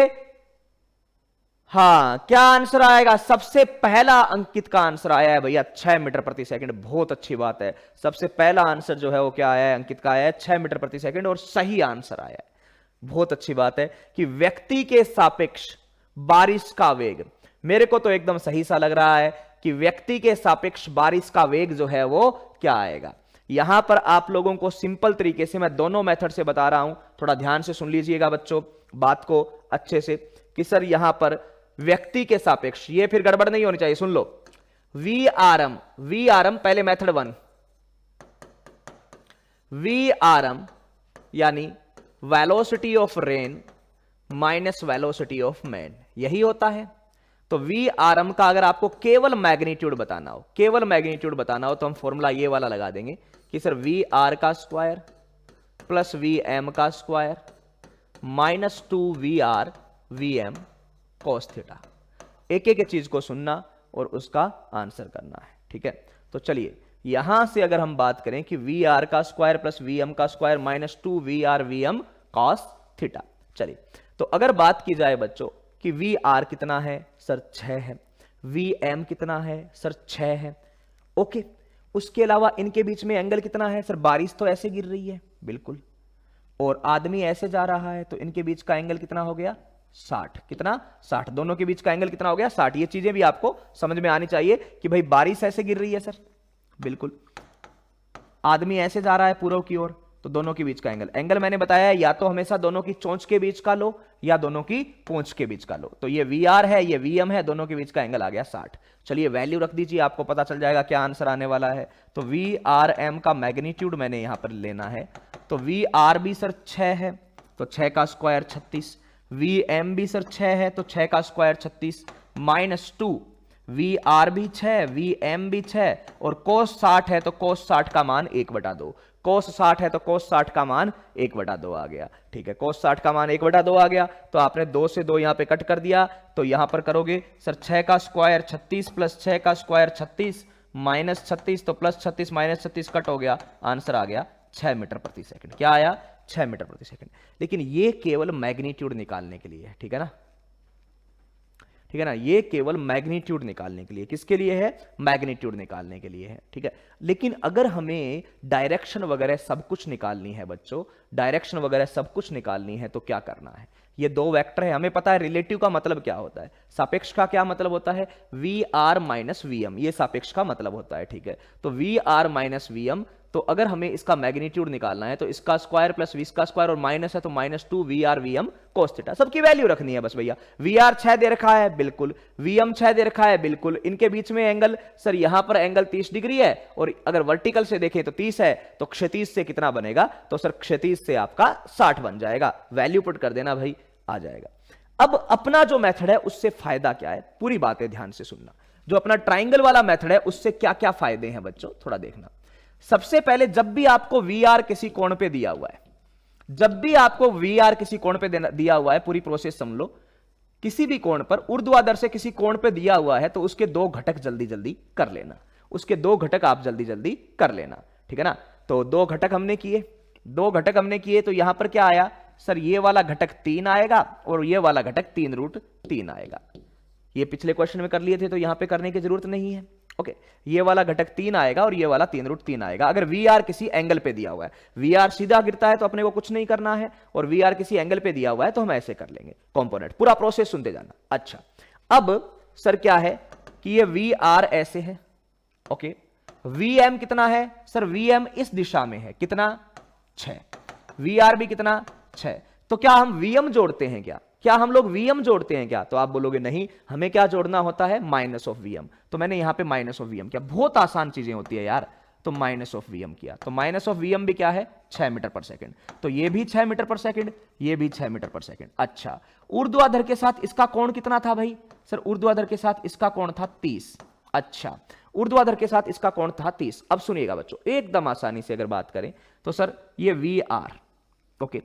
[SPEAKER 1] हाँ क्या आंसर आएगा, सबसे पहला अंकित का आंसर आया है भैया 6 मीटर प्रति सेकंड, बहुत अच्छी बात है। सबसे पहला आंसर जो है वो क्या आया है, अंकित का आया है 6 मीटर प्रति सेकंड, और सही आंसर आया है, बहुत अच्छी बात है कि व्यक्ति के सापेक्ष बारिश का वेग, मेरे को तो एकदम सही सा लग रहा है कि व्यक्ति के सापेक्ष बारिश का वेग जो है वो क्या आएगा। यहां पर आप लोगों को सिंपल तरीके से मैं दोनों मेथड से बता रहा हूं, थोड़ा ध्यान से सुन लीजिएगा बच्चों बात को अच्छे से, कि सर यहां पर व्यक्ति के सापेक्ष, ये फिर गड़बड़ नहीं होनी चाहिए, सुन लो, VRM पहले मेथड 1, VRM यानी velocity of rain minus velocity of man, यही होता है। तो VRM का अगर आपको केवल मैग्नीट्यूड बताना हो, केवल मैग्नीट्यूड बताना हो, तो हम फॉर्मूला ये वाला लगा देंगे कि सर VR का स्क्वायर प्लस VM का स्क्वायर -2 VRVM cos थीटा। एक एक चीज को सुनना, और उसका आंसर करना है। ठीक है, तो चलिए यहां से अगर हम बात करें कि वी आर का स्क्वायर प्लस वी एम का square minus 2 V R V M cos theta. चलिए, तो अगर बात की जाए बच्चों कि वी आर कितना है, सर 6 है, वी एम कितना है, सर 6 है। ओके, उसके अलावा इनके बीच में एंगल कितना है, सर बारिश तो ऐसे गिर रही है, बिल्कुल, और आदमी ऐसे जा रहा है, तो इनके बीच का एंगल कितना हो गया, 60। कितना, 60। दोनों के बीच का एंगल कितना हो गया, 60। ये चीजें भी आपको समझ में आनी चाहिए कि भाई बारिश ऐसे गिर रही है सर, बिल्कुल, आदमी ऐसे जा रहा है पूर्व की ओर, तो दोनों के बीच का एंगल मैंने बताया या तो हमेशा दोनों की चोंच के बीच का लो या दोनों की पूंछ के बीच का लो। तो ये वी आर है, ये वी एम है, दोनों के बीच का एंगल आ गया 60। चलिए वैल्यू रख दीजिए, आपको पता चल जाएगा क्या आंसर आने वाला है। तो वी आर एम का मैग्नीट्यूड मैंने यहां पर लेना है, तो वी आर भी सर 6 है, तो 6 का स्क्वायर 36, वी एम भी सर 6 है, तो 6 का स्क्वायर 36 माइनस 2, वी आर भी 6, वी एम भी 6, और कोस 60 है तो कोस 60 का मान 1/2, कोस 60 है तो कोस 60 का मान 1/2 आ गया। ठीक है, कोस 60 का मान 1/2 आ गया, तो आपने 2 से 2 यहां पे कट कर दिया, तो यहां पर करोगे सर 6 का स्क्वायर 36 प्लस 6 का स्क्वायर 36 माइनस 36, तो प्लस 36 माइनस 36 कट हो गया, आंसर आ गया 6 मीटर प्रति सेकंड। क्या आया, 6 मीटर प्रति सेकंड। लेकिन ये केवल मैग्नीट्यूड निकालने के लिए है, ठीक है ना, ठीक है ना, ये केवल मैग्नीट्यूड निकालने के लिए, किसके लिए है, मैग्नीट्यूड निकालने के लिए है। ठीक है, लेकिन अगर हमें डायरेक्शन वगैरह सब कुछ निकालनी है बच्चों, डायरेक्शन वगैरह सब कुछ निकालनी है, तो क्या करना है, ये 2 वेक्टर है, हमें पता है रिलेटिव का मतलब क्या होता है, सापेक्ष का क्या मतलब होता है, V R minus V M, ये सापेक्ष का मतलब होता है। ठीक है, तो V R minus V M, तो अगर हमें इसका मैग्नीट्यूड निकालना है तो इसका स्क्वायर प्लस वी का स्क्वायर, और माइनस है तो minus 2 V R V M cos theta, सबकी वैल्यू रखनी है बस भैया। वी आर 6 दे रखा है, बिल्कुल, वी एम 6 दे रखा है, बिल्कुल, इनके बीच में एंगल, सर यहां पर एंगल 30 डिग्री है, और अगर वर्टिकल से देखें तो 30 है, तो क्षैतिज से कितना बनेगा, तो सर क्षैतिज से आपका 60 बन जाएगा, वैल्यू पुट कर देना भाई, आ जाएगा। अब अपना जो मेथड है उससे फायदा क्या है, पूरी बातें ध्यान से सुनना। जो अपना ट्राइंगल वाला मेथड है उससे क्या क्या फायदे हैं बच्चों, थोड़ा देखना। सबसे पहले, जब भी आपको वी आर किसी कोण पे दिया हुआ है, जब भी आपको वी आर किसी कोण पे दिया हुआ है, पूरी प्रोसेस समझ लो, किसी भी कोण पर ऊर्ध्वाधर से किसी कोण पे दिया हुआ है, तो उसके 2 घटक जल्दी जल्दी कर लेना, उसके 2 घटक आप जल्दी जल्दी कर लेना। ठीक है ना, तो 2 घटक हमने किए, 2 घटक हमने किए, तो यहां पर क्या आया, सर ये वाला घटक 3 आएगा और ये वाला घटक 3√3 आएगा। ये पिछले क्वेश्चन में कर लिए थे, तो यहां पे करने की जरूरत नहीं है। ओके, ये वाला घटक 3 आएगा और ये वाला 3√3 आएगा। अगर वी आर किसी एंगल पे दिया हुआ है, वी आर सीधा गिरता है तो अपने को कुछ नहीं करना है, और वी आर किसी एंगल पे दिया हुआ है तो हम ऐसे कर लेंगे कंपोनेंट। पूरा प्रोसेस सुनते जाना। अच्छा, अब सर क्या है कि ये वी आर ऐसे है, ओके, वी एम कितना है, सर वी एम इस दिशा में है, कितना, 6, वी आर भी कितना, 6। तो क्या हम वी एम जोड़ते हैं क्या हम लोग वीएम जोड़ते हैं क्या, तो आप बोलोगे नहीं, हमें क्या जोड़ना होता है, माइनस ऑफ वीएम। तो मैंने यहां पे माइनस ऑफ वीएम किया, बहुत आसान चीजें होती है यार, तो माइनस ऑफ वीएम किया, तो माइनस ऑफ वीएम भी क्या है, 6 मीटर पर सेकंड, तो ये भी 6 मीटर पर सेकंड, ये भी 6 मीटर पर सेकंड। अच्छा, ऊर्ध्वाधर के साथ इसका कोण कितना था भाई, सर ऊर्ध्वाधर के साथ इसका कोण था 30। अच्छा, ऊर्ध्वाधर के साथ इसका कोण था 30। अब सुनिएगा बच्चों, एकदम आसानी से अगर बात करें तो सर ये वी आर, ओके,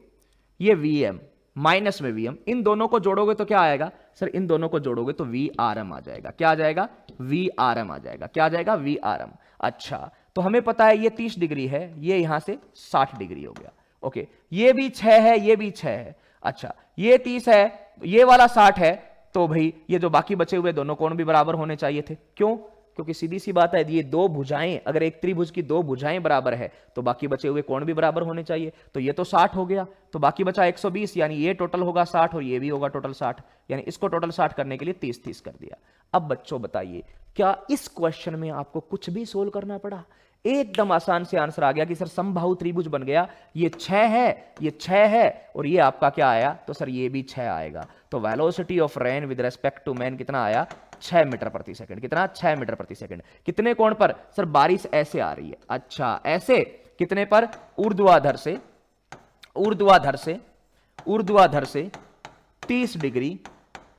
[SPEAKER 1] ये वी एम, माइनस में वी एम, इन दोनों को जोड़ोगे तो क्या आएगा, सर इन दोनों को जोड़ोगे तो वी आर एम आ जाएगा। क्या आ जाएगा, वी आर एम आ जाएगा। क्या आ जाएगा, वी आर एम। अच्छा, तो हमें पता है ये 30 डिग्री है, ये यहां से 60 डिग्री हो गया। ओके, ये भी 6 है, ये भी 6 है। अच्छा, ये 30 है, ये वाला 60 है, तो भाई ये जो बाकी बचे हुए दोनों कोण भी बराबर होने चाहिए थे। क्यों, क्योंकि सीधी सी बात है, ये 2 भुजाएं, अगर एक त्रिभुज की 2 भुजाएं बराबर है तो बाकी बचे हुए कोण भी बराबर होने चाहिए। तो ये तो 60 हो गया, तो बाकी बचा 120, यानी ये टोटल होगा 60 और ये भी होगा टोटल 60, यानी इसको टोटल 60 करने के लिए 30 कर दिया। अब बच्चों बताइए, क्या इस क्वेश्चन में आपको कुछ भी सोल्व करना पड़ा, एकदम आसान से आंसर आ गया कि सर समबाहु त्रिभुज बन गया, ये 6 है, ये 6 है, और ये आपका क्या आया, तो सर ये भी 6 आएगा। तो velocity of rain with respect to man कितना आया, 6 मीटर प्रति सेकंड। कितना, 6 मीटर प्रति सेकंड। कितने कोण पर, सर बारिश ऐसे आ रही है। अच्छा, ऐसे कितने पर, ऊर्ध्वाधर से, ऊर्ध्वाधर से, ऊर्ध्वाधर से 30 डिग्री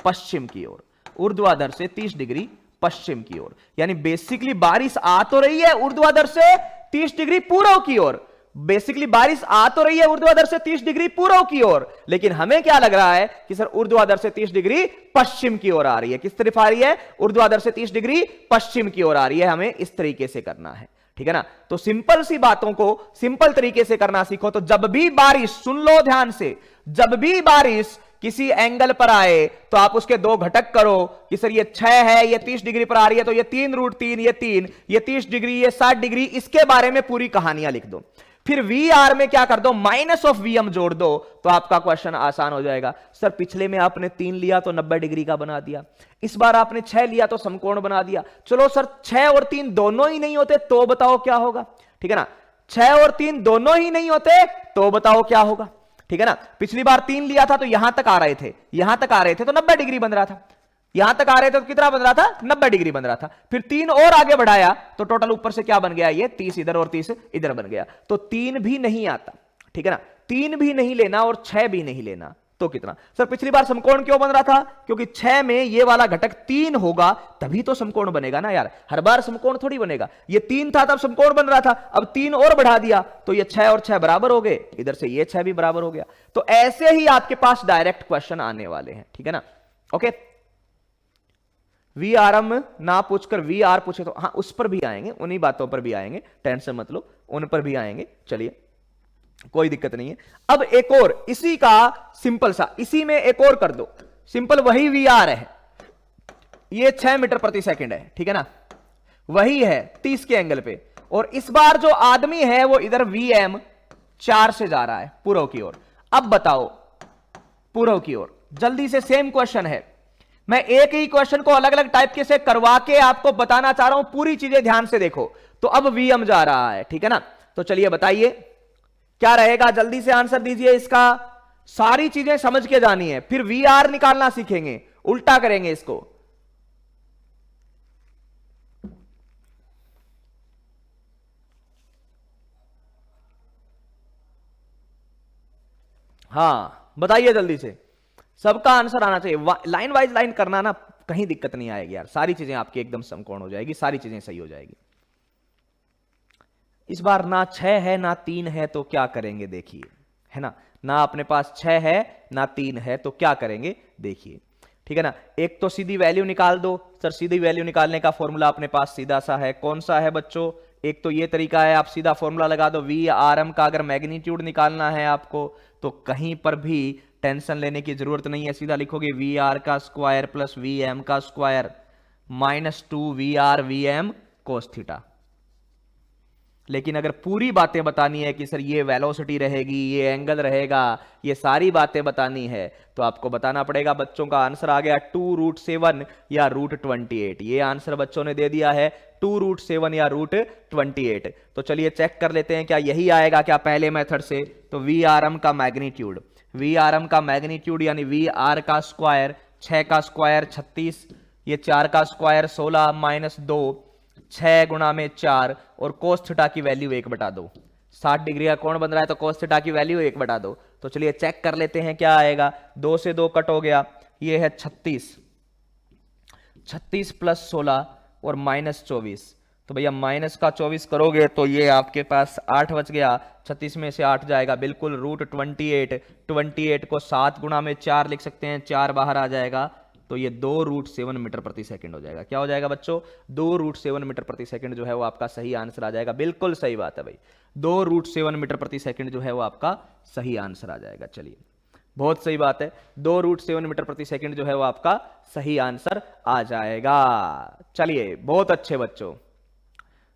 [SPEAKER 1] पश्चिम की ओर, ऊर्ध्वाधर से 30 डिग्री पश्चिम की ओर, यानी बेसिकली बारिश आ तो रही है ऊर्ध्वाधर से 30 डिग्री पूर्व की ओर, बेसिकली बारिश आ तो रही है ऊर्ध्वाधर से 30 डिग्री पूर्व की ओर, लेकिन हमें क्या लग रहा है कि सर ऊर्ध्वाधर से 30 डिग्री पश्चिम की ओर आ रही है। किस तरफ आ रही है? ऊर्ध्वाधर से 30 डिग्री पश्चिम की ओर आ रही है। हमें इस तरीके से करना है, ठीक है ना। तो सिंपल सी बातों को सिंपल तरीके से करना सीखो। तो जब भी बारिश, सुन लो ध्यान से, जब भी बारिश किसी एंगल पर आए तो आप उसके दो घटक करो कि सर ये 6 है, ये 30 डिग्री पर आ रही है, तो ये 3√3, ये 3, ये 30 डिग्री, ये 60 डिग्री, इसके बारे में पूरी कहानियां लिख दो। फिर वी आर में क्या कर दो? माइनस ऑफ वी एम जोड़ दो, तो आपका क्वेश्चन आसान हो जाएगा। सर पिछले में आपने 3 लिया तो 90 डिग्री का बना दिया, इस बार आपने 6 लिया तो समकोण बना दिया। चलो सर 6 और 3 दोनों ही नहीं होते तो बताओ क्या होगा, ठीक है ना। 6 और 3 दोनों ही नहीं होते तो बताओ क्या होगा, ठीक है ना। पिछली बार 3 लिया था तो यहां तक आ रहे थे, यहां तक आ रहे थे तो 90 डिग्री बन रहा था, यहां तक आ रहे थे तो कितना बन रहा था? 90 डिग्री बन रहा था। फिर 3 और आगे बढ़ाया तो टोटल ऊपर से क्या बन गया? ये 30 इधर और 30 इधर बन गया। तो 3 भी नहीं आता, ठीक है ना। 3 भी नहीं लेना और 6 भी नहीं लेना, तो कितना? सर पिछली बार समकोण क्यों बन रहा था? क्योंकि 6 में ये वाला घटक 3 होगा तभी तो समकोण बनेगा ना यार, हर बार समकोण थोड़ी बनेगा। ये 3 था तब समकोण बन रहा था, अब 3 और बढ़ा दिया तो ये 6 और 6 बराबर हो गए, इधर से ये 6 भी बराबर हो गया। तो ऐसे ही आपके पास डायरेक्ट क्वेश्चन आने वाले हैं, ठीक है ना। ओके, वी आर एम ना पूछकर वी आर पूछे तो हाँ उस पर भी आएंगे, उन्हीं बातों पर भी आएंगे, टेंशन मत लो, उन पर भी आएंगे। चलिए कोई दिक्कत नहीं है। अब एक और इसी का सिंपल सा, इसी में एक और कर दो सिंपल, वही वी आर है, ये 6 मीटर प्रति सेकंड है, ठीक है ना, वही है 30 के एंगल पे। और इस बार जो आदमी है वो इधर वी एम 4 से जा रहा है पूर्व की ओर। अब बताओ पूर्व की ओर, जल्दी से सेम क्वेश्चन है, मैं एक ही क्वेश्चन को अलग अलग टाइप के से करवा के आपको बताना चाह रहा हूं, पूरी चीजें ध्यान से देखो। तो अब वी एम जा रहा है, ठीक है ना। तो चलिए बताइए क्या रहेगा, जल्दी से आंसर दीजिए इसका। सारी चीजें समझ के जानी है, फिर वी आर निकालना सीखेंगे, उल्टा करेंगे इसको। हाँ बताइए जल्दी से, सबका आंसर आना चाहिए। लाइन वाइज लाइन करना ना, कहीं दिक्कत नहीं आएगी यार, सारी चीजें आपकी एकदम समकोण हो जाएगी, सारी चीजें सही हो जाएगी। इस बार ना 6 है ना 3 है तो क्या करेंगे देखिए, है ना अपने पास 6 है ना 3 है तो क्या करेंगे देखिए, ठीक है ना। एक तो सीधी वैल्यू निकाल दो। सर सीधी वैल्यू निकालने का फॉर्मूला अपने पास सीधा सा है, कौन सा है बच्चों? एक तो ये तरीका है, आप सीधा फॉर्मूला लगा दो। वी आर एम का अगर मैग्नीट्यूड निकालना है आपको तो कहीं पर भी टेंशन लेने की जरूरत नहीं है, सीधा लिखोगे वी आर का स्क्वायर प्लस वी एम का square -2 V R V M cos theta. लेकिन अगर पूरी बातें बतानी है कि सर ये वेलोसिटी रहेगी, ये एंगल रहेगा, ये सारी बातें बतानी है तो आपको बताना पड़ेगा। बच्चों का आंसर आ गया 2√7 या √28। ये आंसर बच्चों ने दे दिया है 2√7 या √28। तो चलिए चेक कर लेते हैं क्या यही आएगा क्या पहले मेथड से। तो वी आर एम का मैग्नीट्यूड, वी आर एम का मैग्नीट्यूड यानी वी आर का स्क्वायर, 6 का स्क्वायर 36, ये 4 का स्क्वायर 16 -2, 6 गुणा में 4 और कोस थीटा की वैल्यू 1/2। 60 डिग्री का कोण बन रहा है तो कोस थीटा की वैल्यू 1/2। तो चलिए चेक कर लेते हैं क्या आएगा। 2 से 2 कट हो गया, ये है 36, 36 + 16 और -24। तो भैया माइनस का 24 करोगे तो ये आपके पास 8 बच गया, 36 में से 8 जाएगा बिल्कुल √28। 28 को 7 गुणा में 4 लिख सकते हैं, 4 बाहर आ जाएगा तो ये 2√7 मीटर प्रति सेकंड हो जाएगा। क्या हो जाएगा बच्चों? 2√7 मीटर प्रति सेकंड जो है वो आपका सही आंसर आ जाएगा। बिल्कुल सही बात है भाई, 2√7 मीटर प्रति सेकंड जो है वो आपका सही आंसर आ जाएगा। चलिए बहुत सही बात है, 2√7 मीटर प्रति सेकंड जो है वो आपका सही आंसर आ जाएगा। चलिए बहुत अच्छे बच्चों,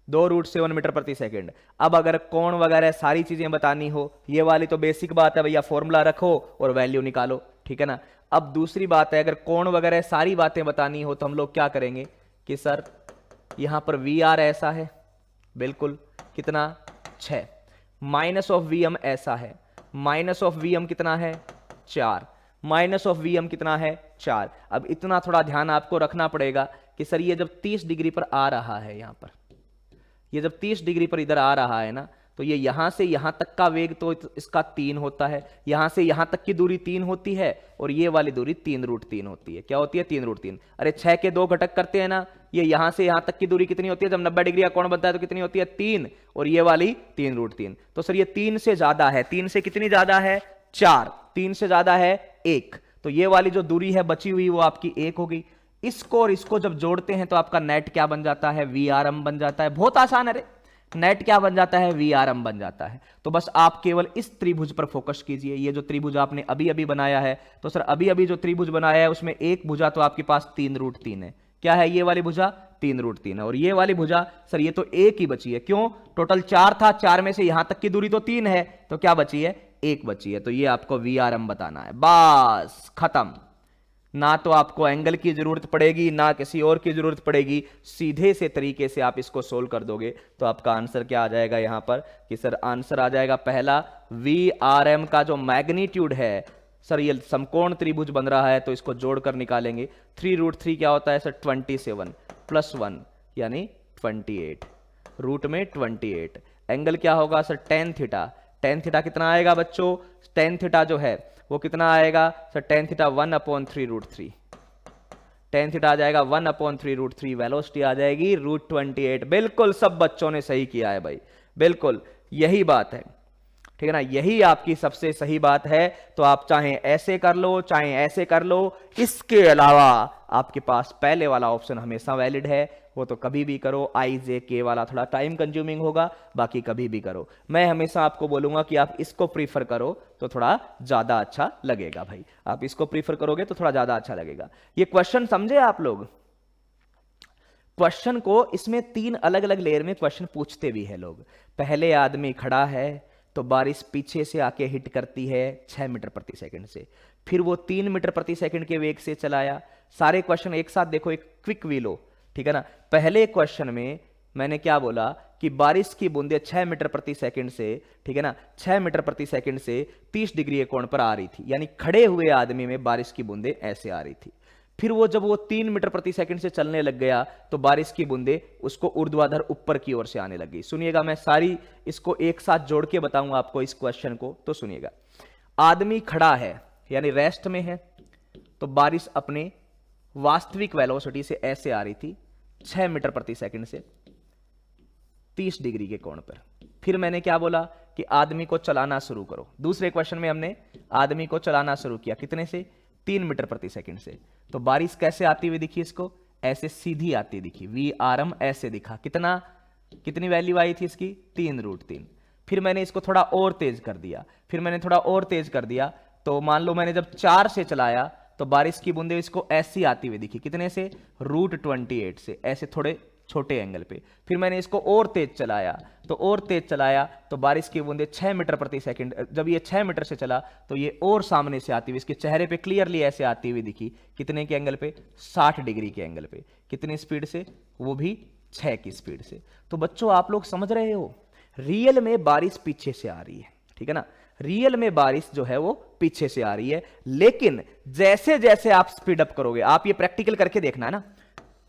[SPEAKER 1] 2√7 मीटर प्रति सेकंड। अब अगर कोण वगैरह सारी चीजें बतानी हो, ये वाली तो बेसिक बात है भैया, फॉर्मूला रखो और वैल्यू निकालो, ठीक है ना। अब दूसरी बात है, अगर कोण वगैरह सारी बातें बतानी हो तो हम लोग क्या करेंगे कि सर यहां पर वी आर ऐसा है बिल्कुल, कितना 6, माइनस ऑफ वी एम ऐसा है, माइनस ऑफ वी एम कितना है 4, माइनस ऑफ वी एम कितना है 4। अब इतना थोड़ा ध्यान आपको रखना पड़ेगा कि सर ये जब 30 डिग्री पर आ रहा है, यहां पर ये जब 30 डिग्री पर इधर आ रहा है ना, तो ये यहां से यहां तक का वेग तो इसका 3 होता है, यहां से यहां तक की दूरी 3 होती है, और ये वाली दूरी 3√3 होती है। क्या होती है? 3√3। अरे 6 के 2 घटक करते हैं ना, ये यहां से यहां तक की दूरी कितनी होती है? जब 90 डिग्री का कोण बनता है तो कितनी होती है? 3, और ये वाली 3√3। तो सर ये 3 से ज्यादा है, 3 से कितनी ज्यादा है? 4, 3 से ज्यादा है 1, तो ये वाली जो दूरी है बची हुई वो आपकी 1 हो गई। इसको और इसको जब जोड़ते हैं तो आपका नेट क्या बन जाता है? VRM बन जाता है। बहुत आसान है रे, नेट क्या बन जाता है? VRM बन जाता है। तो बस आप केवल इस त्रिभुज पर फोकस कीजिए। ये जो त्रिभुज आपने अभी अभी बनाया है, तो सर अभी अभी जो त्रिभुज बनाया है उसमें एक भुजा तो आपके पास 3√3 है। क्या है ये वाली भुजा? 3√3 है। और ये वाली भुजा सर ये तो एक ही बची है। क्यों? टोटल 4 था, 4 में से यहां तक की दूरी तो 3 है, तो क्या बची है? 1 बची है। तो ये आपको VRM बताना है। बस खत्म। ना तो आपको एंगल की जरूरत पड़ेगी, ना किसी और की जरूरत पड़ेगी, सीधे से तरीके से आप इसको सोल्व कर दोगे तो आपका आंसर क्या आ जाएगा यहां पर? कि सर आंसर आ जाएगा पहला, VRM का जो मैग्नीट्यूड है, सर ये समकोण त्रिभुज बन रहा है तो इसको जोड़कर निकालेंगे। 3√3 क्या होता है सर? 27 + 1 यानी 28, रूट में 28। एंगल क्या होगा sir? tan theta. tan theta कितना आएगा बच्चों? tan थीटा जो है वो कितना आएगा sir? tan theta 1/3√3। tan theta आ जाएगा 1/3√3। वेलोसिटी आ जाएगी √28। बिल्कुल सब बच्चों ने सही किया है भाई, बिल्कुल यही बात है, ठीक है ना, यही आपकी सबसे सही बात है। तो आप चाहे ऐसे कर लो चाहे ऐसे कर लो, इसके अलावा आपके पास पहले वाला ऑप्शन हमेशा वैलिड है, वो तो कभी भी करो। IJK वाला थोड़ा टाइम कंज्यूमिंग होगा, बाकी कभी भी करो। मैं हमेशा आपको बोलूंगा कि आप इसको प्रीफर करो तो थोड़ा ज्यादा अच्छा लगेगा भाई, आप इसको प्रीफर करोगे तो थोड़ा ज्यादा अच्छा लगेगा। ये क्वेश्चन समझे आप लोग? क्वेश्चन को इसमें 3 अलग अलग लेयर में क्वेश्चन पूछते भी है लोग। पहले आदमी खड़ा है तो बारिश पीछे से आके हिट करती है 6 मीटर प्रति सेकंड से, फिर वो 3 मीटर प्रति सेकंड के वेग से चलाया। सारे क्वेश्चन एक साथ देखो, एक क्विक वी लो, ठीक है ना। पहले क्वेश्चन में मैंने क्या बोला कि बारिश की बूंदें 6 मीटर प्रति सेकंड से, ठीक है ना, 6 मीटर प्रति सेकंड से 30 डिग्री के कोण पर आ रही थी, यानी खड़े हुए आदमी में बारिश की बूंदें ऐसे आ रही थी। फिर वो जब वो 3 मीटर प्रति सेकंड से चलने लग गया तो बारिश की बूंदें उसको ऊर्ध्वाधर ऊपर की ओर से आने लग गई। सुनिएगा, मैं सारी इसको एक साथ जोड़ के बताऊंगा आपको इस क्वेश्चन को, तो सुनिएगा। आदमी खड़ा है यानी रेस्ट में है, तो बारिश अपने वास्तविक वेलोसिटी से ऐसे आ रही थी 6 मीटर प्रति सेकंड से 30 डिग्री के कोण पर। फिर मैंने क्या बोला कि आदमी को चलाना शुरू करो। दूसरे क्वेश्चन में हमने आदमी को चलाना शुरू किया, कितने से? 3 मीटर प्रति सेकंड से। तो बारिश कैसे आती हुई दिखी इसको? ऐसे सीधी आती दिखी, VRM ऐसे दिखा। कितनी वैल्यू आई थी इसकी? 3√3। फिर मैंने इसको थोड़ा और तेज कर दिया, तो मान लो मैंने जब 4 से चलाया तो बारिश की बूंदें इसको ऐसी आती हुई दिखी, कितने से? √28 से, ऐसे थोड़े छोटे एंगल पे। फिर मैंने इसको और तेज चलाया तो बारिश की बूंदें 6 मीटर प्रति सेकंड, जब ये 6 मीटर से चला तो ये और सामने से आती हुई इसके चेहरे पे क्लियरली ऐसे आती हुई दिखी। कितने के एंगल पे? 60 डिग्री के एंगल पे। कितनी स्पीड से? वो भी 6 की स्पीड से। तो बच्चों आप लोग समझ रहे हो, रियल में बारिश पीछे से आ रही है, ठीक है ना, रियल में बारिश जो है वो पीछे से आ रही है। लेकिन जैसे जैसे आप स्पीड अप करोगे, आप ये प्रैक्टिकल करके देखना है ना,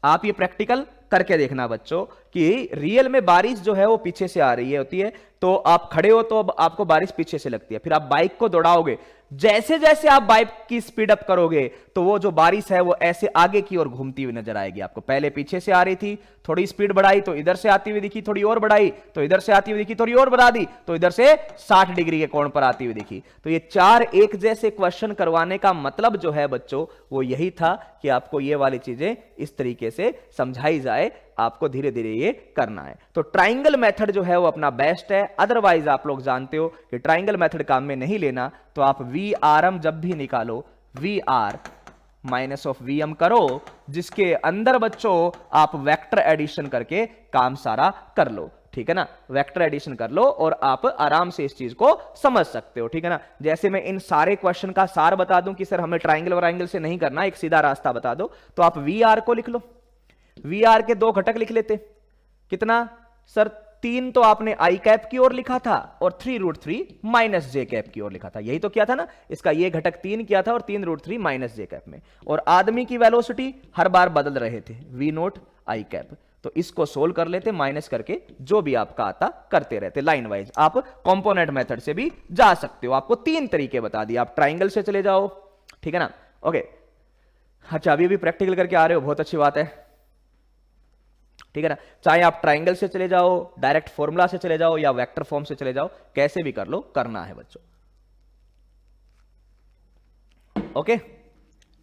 [SPEAKER 1] आप ये प्रैक्टिकल करके देखना बच्चों कि रियल में बारिश जो है वो पीछे से आ रही है होती है। तो आप खड़े हो तो अब आपको बारिश पीछे से लगती है, फिर आप बाइक को दौड़ाओगे, जैसे जैसे आप बाइक की स्पीड अप करोगे तो वो जो बारिश है वो ऐसे आगे की ओर घूमती हुई नजर आएगी आपको। पहले पीछे से आ रही थी, थोड़ी स्पीड बढ़ाई तो इधर से आती हुई दिखी, थोड़ी और बढ़ाई तो इधर से आती हुई दिखी, थोड़ी और बढ़ा दी तो इधर से 60 डिग्री के कोण पर आती हुई दिखी। तो ये 4 एक जैसे क्वेश्चन करवाने का मतलब जो है बच्चों वो यही था कि आपको ये वाली चीजें इस तरीके से समझाई जाए, आपको धीरे धीरे ये करना है। तो ट्राइंगल मेथड जो है वो अपना बेस्ट है। अदरवाइज आप लोग जानते हो कि ट्राइंगल मेथड काम में नहीं लेना, तो आप VRM जब भी निकालो VR माइनस ऑफ VM करो, जिसके अंदर बच्चों आप वेक्टर एडिशन करके काम सारा कर लो, ठीक है ना, वेक्टर एडिशन कर लो और आप आराम से इस चीज को समझ सकते हो, ठीक है ना। जैसे मैं इन सारे क्वेश्चन का सार बता दूं कि सर हमें ट्राइंगल वराइंगल से नहीं करना, एक सीधा रास्ता बता दो, तो आप VR को लिख लो, VR के 2 घटक लिख लेते। कितना सर? 3 तो आपने I कैप की ओर लिखा था और 3√3 माइनस J कैप की ओर लिखा था, यही तो किया था ना। इसका ये घटक 3 किया था और 3√3 माइनस J कैप में। और आदमी की वेलोसिटी हर बार बदल रहे थे, V0 I कैप। तो इसको सोल्व कर लेते, माइनस करके जो भी आपका आता करते रहते लाइन वाइज। आप कंपोनेंट मेथड से भी जा सकते हो, आपको 3 तरीके बता दिए। आप ट्राइंगल से चले जाओ, ठीक है ना, ओके। अच्छा, अभी भी प्रैक्टिकल करके आ रहे हो, बहुत अच्छी बात है, ठीक है ना। चाहे आप ट्राइंगल से चले जाओ, डायरेक्ट फॉर्मूला से चले जाओ, या वेक्टर फॉर्म से चले जाओ, कैसे भी कर लो, करना है बच्चों, ओके।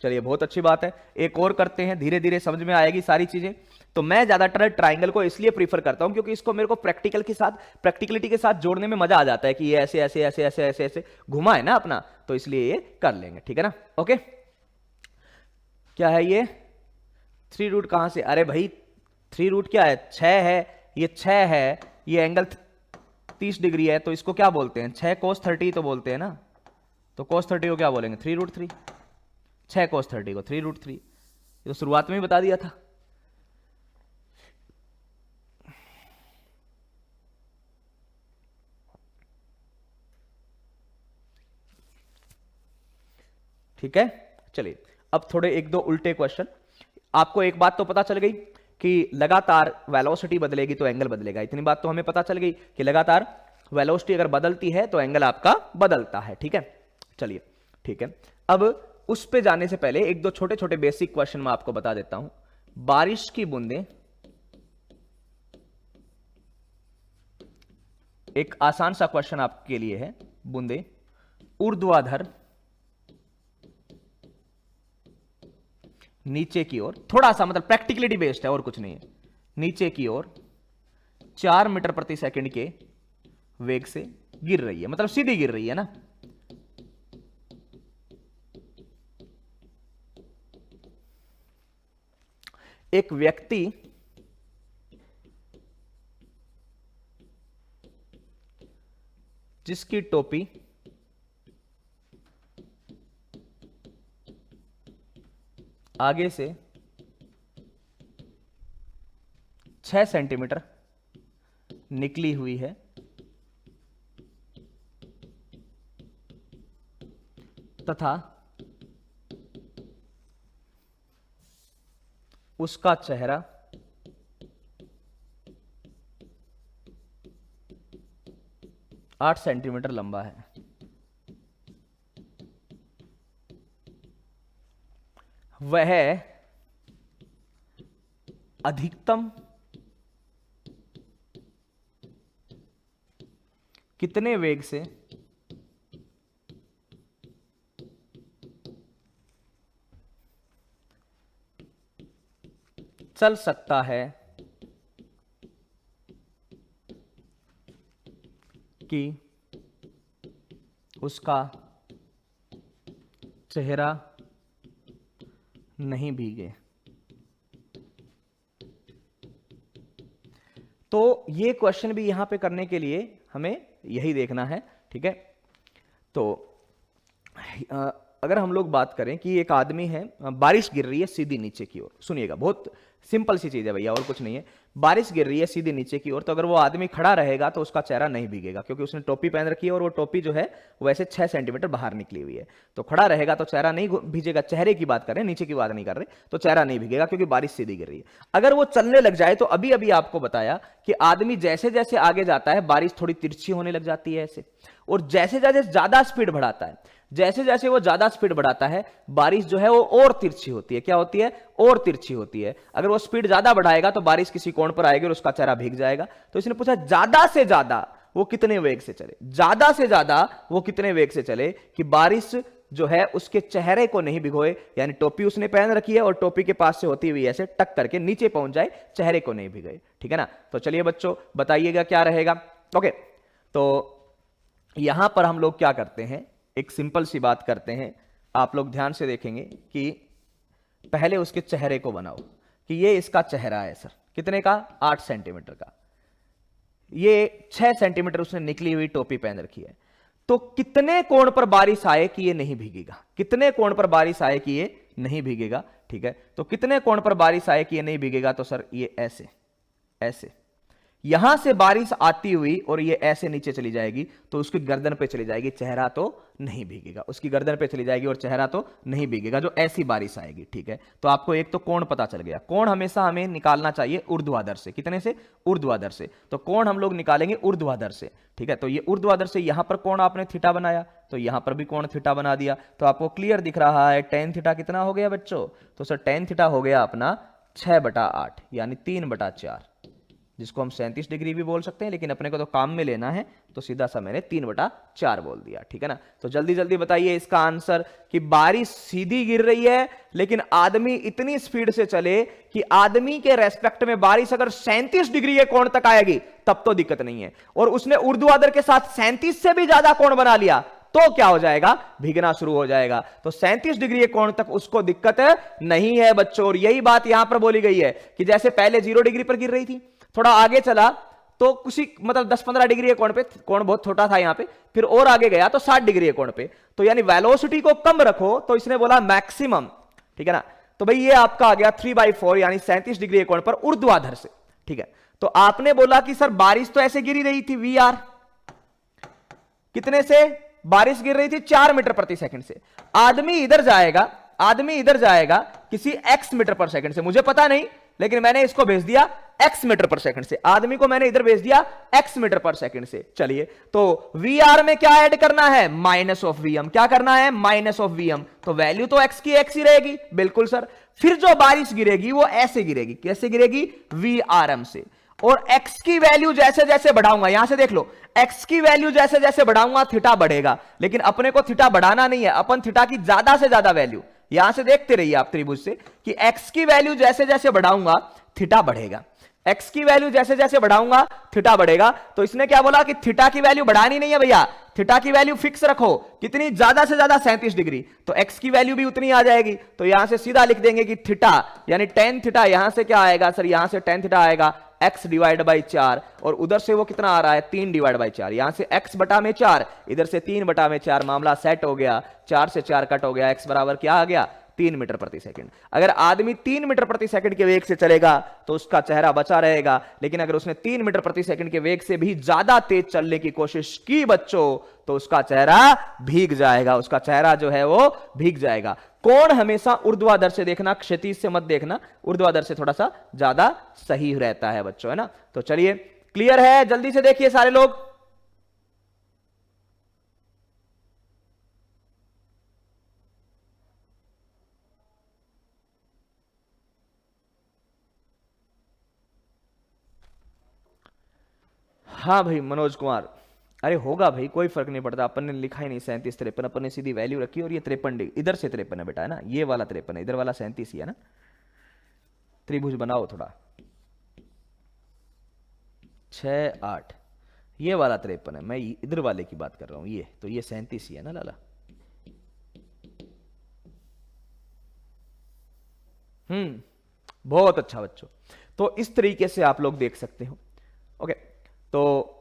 [SPEAKER 1] चलिए, बहुत अच्छी बात है, एक और करते हैं, धीरे धीरे समझ में आएगी सारी चीजें। तो मैं ज्यादातर ट्राइंगल को इसलिए प्रीफर करता हूं क्योंकि इसको मेरे को प्रैक्टिकल के साथ, प्रैक्टिकलिटी के साथ जोड़ने में मजा आ जाता है कि ये ऐसे ऐसे ऐसे ऐसे ऐसे ऐसे घुमा है ना अपना, तो इसलिए ये कर लेंगे, ठीक है ना, ओके। क्या है ये 3 रूट कहां से, अरे भाई 3 रूट क्या है, 6 है, ये 6 है, ये एंगल 30 डिग्री है, तो इसको क्या बोलते हैं, 6 cos 30 तो बोलते हैं ना, तो cos 30 को क्या बोलेंगे, 3 रूट 3, 6 cos 30 को 3 रूट 3, ये तो शुरुआत में ही बता दिया था। ठीक है, चलिए अब थोड़े 1-2 उल्टे क्वेश्चन। आपको एक बात तो पता चल गई कि लगातार वेलोसिटी बदलेगी तो एंगल बदलेगा, इतनी बात तो हमें पता चल गई कि लगातार वेलोसिटी अगर बदलती है तो एंगल आपका बदलता है, ठीक है। चलिए, ठीक है, अब उस पे जाने से पहले 1-2 छोटे छोटे बेसिक क्वेश्चन मैं आपको बता देता हूं। बारिश की बूंदें, एक आसान सा क्वेश्चन आपके लिए है, बूंदें ऊर्ध्वाधर नीचे की ओर, थोड़ा सा मतलब प्रैक्टिकलिटी बेस्ड है और कुछ नहीं है, नीचे की ओर 4 मीटर प्रति सेकंड के वेग से गिर रही है, मतलब सीधी गिर रही है ना। एक व्यक्ति जिसकी टोपी आगे से 6 सेंटीमीटर निकली हुई है तथा उसका चेहरा 8 सेंटीमीटर लंबा है, वह अधिकतम कितने वेग से चल सकता है कि उसका चेहरा नहीं भीगे। तो ये क्वेश्चन भी यहां पे करने के लिए हमें यही देखना है, ठीक है। तो अगर हम लोग बात करें कि एक आदमी है, बारिश गिर रही है सीधी नीचे की ओर, सुनिएगा बहुत सिंपल सी चीज है भैया और कुछ नहीं है, बारिश गिर रही है सीधी नीचे की ओर, तो अगर वो आदमी खड़ा रहेगा तो उसका चेहरा नहीं भीगेगा क्योंकि उसने टोपी पहन रखी है और वो टोपी जो है वैसे 6 सेंटीमीटर बाहर निकली हुई है, तो खड़ा रहेगा तो चेहरा नहीं भीगेगा। चेहरे की बात कर रहे हैं, नीचे की बात नहीं कर रहे, तो चेहरा नहीं भीगेगा क्योंकि बारिश सीधी गिर रही है। अगर वो चलने लग जाए तो अभी अभी आपको बताया कि आदमी जैसे जैसे आगे जाता है बारिश थोड़ी तिरछी होने लग जाती है ऐसे, और जैसे जैसे ज्यादा स्पीड बढ़ाता है, जैसे जैसे वो ज्यादा स्पीड बढ़ाता है बारिश जो है वो और तिरछी होती है। क्या होती है? और तिरछी होती है। अगर वो स्पीड ज्यादा बढ़ाएगा तो बारिश किसी कोण पर आएगी और उसका चेहरा भीग जाएगा। तो इसने पूछा ज्यादा से ज्यादा वो कितने वेग से चले, ज्यादा से ज्यादा वो कितने वेग से चले कि बारिश जो है उसके चेहरे को नहीं भिगोए, यानी टोपी उसने पहन रखी है और टोपी के पास से होती हुई ऐसे टक करके नीचे पहुंच जाए, चेहरे को नहीं भिगाए, ठीक है ना। तो चलिए बच्चों बताइएगा क्या रहेगा। ओके, तो यहां पर हम लोग क्या करते हैं, एक सिंपल सी बात करते हैं। आप लोग ध्यान से देखेंगे कि पहले उसके चेहरे को बनाओ कि ये इसका चेहरा है सर, कितने का? 8 सेंटीमीटर का। ये 6 सेंटीमीटर उसने निकली हुई टोपी पहन रखी है। तो कितने कोण पर बारिश आए कि ये नहीं भीगेगा? कितने कोण पर बारिश आए कि ये नहीं भीगेगा? ठीक है, तो कितने कोण पर बारिश आए कि ये नहीं भीगेगा? तो सर ये ऐसे ऐसे, यहां से बारिश आती हुई और ये ऐसे नीचे चली जाएगी तो उसकी गर्दन पे चली जाएगी, चेहरा तो नहीं भीगेगा, उसकी गर्दन पे चली जाएगी और चेहरा तो नहीं भीगेगा, जो ऐसी बारिश आएगी। ठीक है, तो आपको एक तो कोण पता चल गया। कोण हमेशा हमें निकालना चाहिए ऊर्ध्वाधर से। कितने से? ऊर्ध्वाधर से। तो कोण हम लोग निकालेंगे ऊर्ध्वाधर से। ठीक है, तो ये ऊर्ध्वाधर से यहां पर कोण आपने थीटा बनाया, तो यहां पर भी कोण थीटा बना दिया, तो आपको क्लियर दिख रहा है टेन थीटा कितना हो गया बच्चों? तो सर टेन थीटा हो गया अपना 6/8 यानी 3/4, जिसको हम 37 डिग्री भी बोल सकते हैं, लेकिन अपने को तो काम में लेना है तो सीधा सा मैंने 3/4 बोल दिया। ठीक है ना, तो जल्दी जल्दी बताइए इसका आंसर कि बारिश सीधी गिर रही है लेकिन आदमी इतनी स्पीड से चले कि आदमी के रेस्पेक्ट में बारिश अगर 37 डिग्री के कोण तक आएगी तब तो दिक्कत नहीं है, और उसने ऊर्ध्वाधर के साथ 37 से भी ज्यादा कोण बना लिया तो क्या हो जाएगा? भीगना शुरू हो जाएगा। तो 37 डिग्री के कोण तक उसको दिक्कत नहीं है बच्चों। और यही बात यहां पर बोली गई है कि जैसे पहले 0 डिग्री पर गिर रही थी, थोड़ा आगे चला तो कुछ मतलब 10-15 डिग्री के कोण पे, कोण बहुत छोटा था यहां पे, फिर और आगे गया तो 60 डिग्री के कोण पे, तो यानी वेलोसिटी को कम रखो, तो इसने बोला मैक्सिमम। ठीक है ना, तो भाई ये आपका आ गया 3/4 यानी 37 डिग्री के कोण पर ऊर्ध्वाधर से। ठीक है, तो आपने बोला कि सर बारिश तो ऐसे गिरी रही थी VR, कितने से बारिश गिर रही थी? 4 मीटर प्रति सेकंड से। आदमी इधर जाएगा किसी x मीटर पर सेकंड से, मुझे पता नहीं, लेकिन मैंने इसको भेज दिया x मीटर पर सेकंड से, आदमी को मैंने इधर भेज दिया x मीटर पर सेकंड से। चलिए, तो VR में क्या ऐड करना है? Minus of VM। क्या करना है? Minus of VM। तो वैल्यू तो x की x ही रहेगी। बिल्कुल सर। फिर जो बारिश गिरेगी वो ऐसे गिरेगी, कैसे गिरेगी? VRM से। और x की वैल्यू जैसे जैसे बढ़ाऊंगा, यहां से देख लो, x की वैल्यू जैसे जैसे बढ़ाऊंगा थीटा बढ़ेगा, लेकिन अपने को थीटा बढ़ाना नहीं है, अपन थीटा की ज्यादा से ज्यादा वैल्यू, यहां से देखते रहिए आप त्रिभुज से कि x की वैल्यू जैसे जैसे बढ़ाऊंगा थीटा बढ़ेगा, x की वैल्यू जैसे जैसे बढ़ाऊंगा थीटा बढ़ेगा। तो इसने क्या बोला कि थीटा की वैल्यू बढ़ानी नहीं है भैया, थीटा की वैल्यू फिक्स रखो, कितनी? ज्यादा से ज्यादा 37 डिग्री। तो x की वैल्यू भी उतनी आ जाएगी, तो यहां से सीधा लिख देंगे कि थीटा यानी टेन थीटा, यहां से क्या आएगा सर? यहां से टेन थीटा आएगा x डिवाइड बाई 4, और उधर से वो कितना आ रहा है? 3 डिवाइड बाई 4, यहां से x बटा में 4, इधर से 3 बटा में 4, मामला सेट हो गया, 4 से 4 कट हो गया, x बराबर क्या आ गया? 3 मीटर प्रति सेकंड। अगर आदमी 3 मीटर प्रति सेकंड के वेग से चलेगा तो उसका चेहरा बचा रहेगा, लेकिन अगर उसने 3 मीटर प्रति सेकंड के वेग से भी ज्यादा तेज चलने की कोशिश की बच्चों, तो उसका चेहरा भीग जाएगा, उसका चेहरा जो है वो भीग जाएगा। कोण हमेशा ऊर्ध्वाधर से देखना, क्षैतिज से मत देखना, ऊर्ध्वाधर से थोड़ा सा ज्यादा सही रहता है बच्चों, है ना। तो चलिए, क्लियर है? जल्दी से देखिए सारे लोग। हाँ भाई मनोज कुमार, अरे होगा भाई, कोई फर्क नहीं पड़ता, अपन ने लिखा ही नहीं 37-53, अपन ने सीधी वैल्यू रखी, और ये 53 डिग्री, इधर से 53 है बेटा, है ना, ये वाला 53 है, इधर वाला 37 ही है ना। त्रिभुज बनाओ थोड़ा, 6-8, ये वाला 53 है, मैं इधर वाले की बात कर रहा हूं, ये तो ये 37 ही है ना लाला। बहुत अच्छा बच्चों, तो इस तरीके से आप लोग देख सकते हो। ओके, तो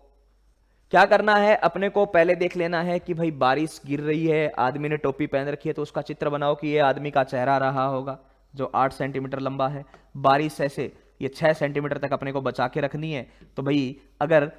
[SPEAKER 1] क्या करना है अपने को? पहले देख लेना है कि भाई बारिश गिर रही है, आदमी ने टोपी पहन रखी है, तो उसका चित्र बनाओ कि ये आदमी का चेहरा रहा होगा जो 8 सेंटीमीटर लंबा है। बारिश ऐसे ये 6 सेंटीमीटर तक अपने को बचा के रखनी है, तो भाई अगर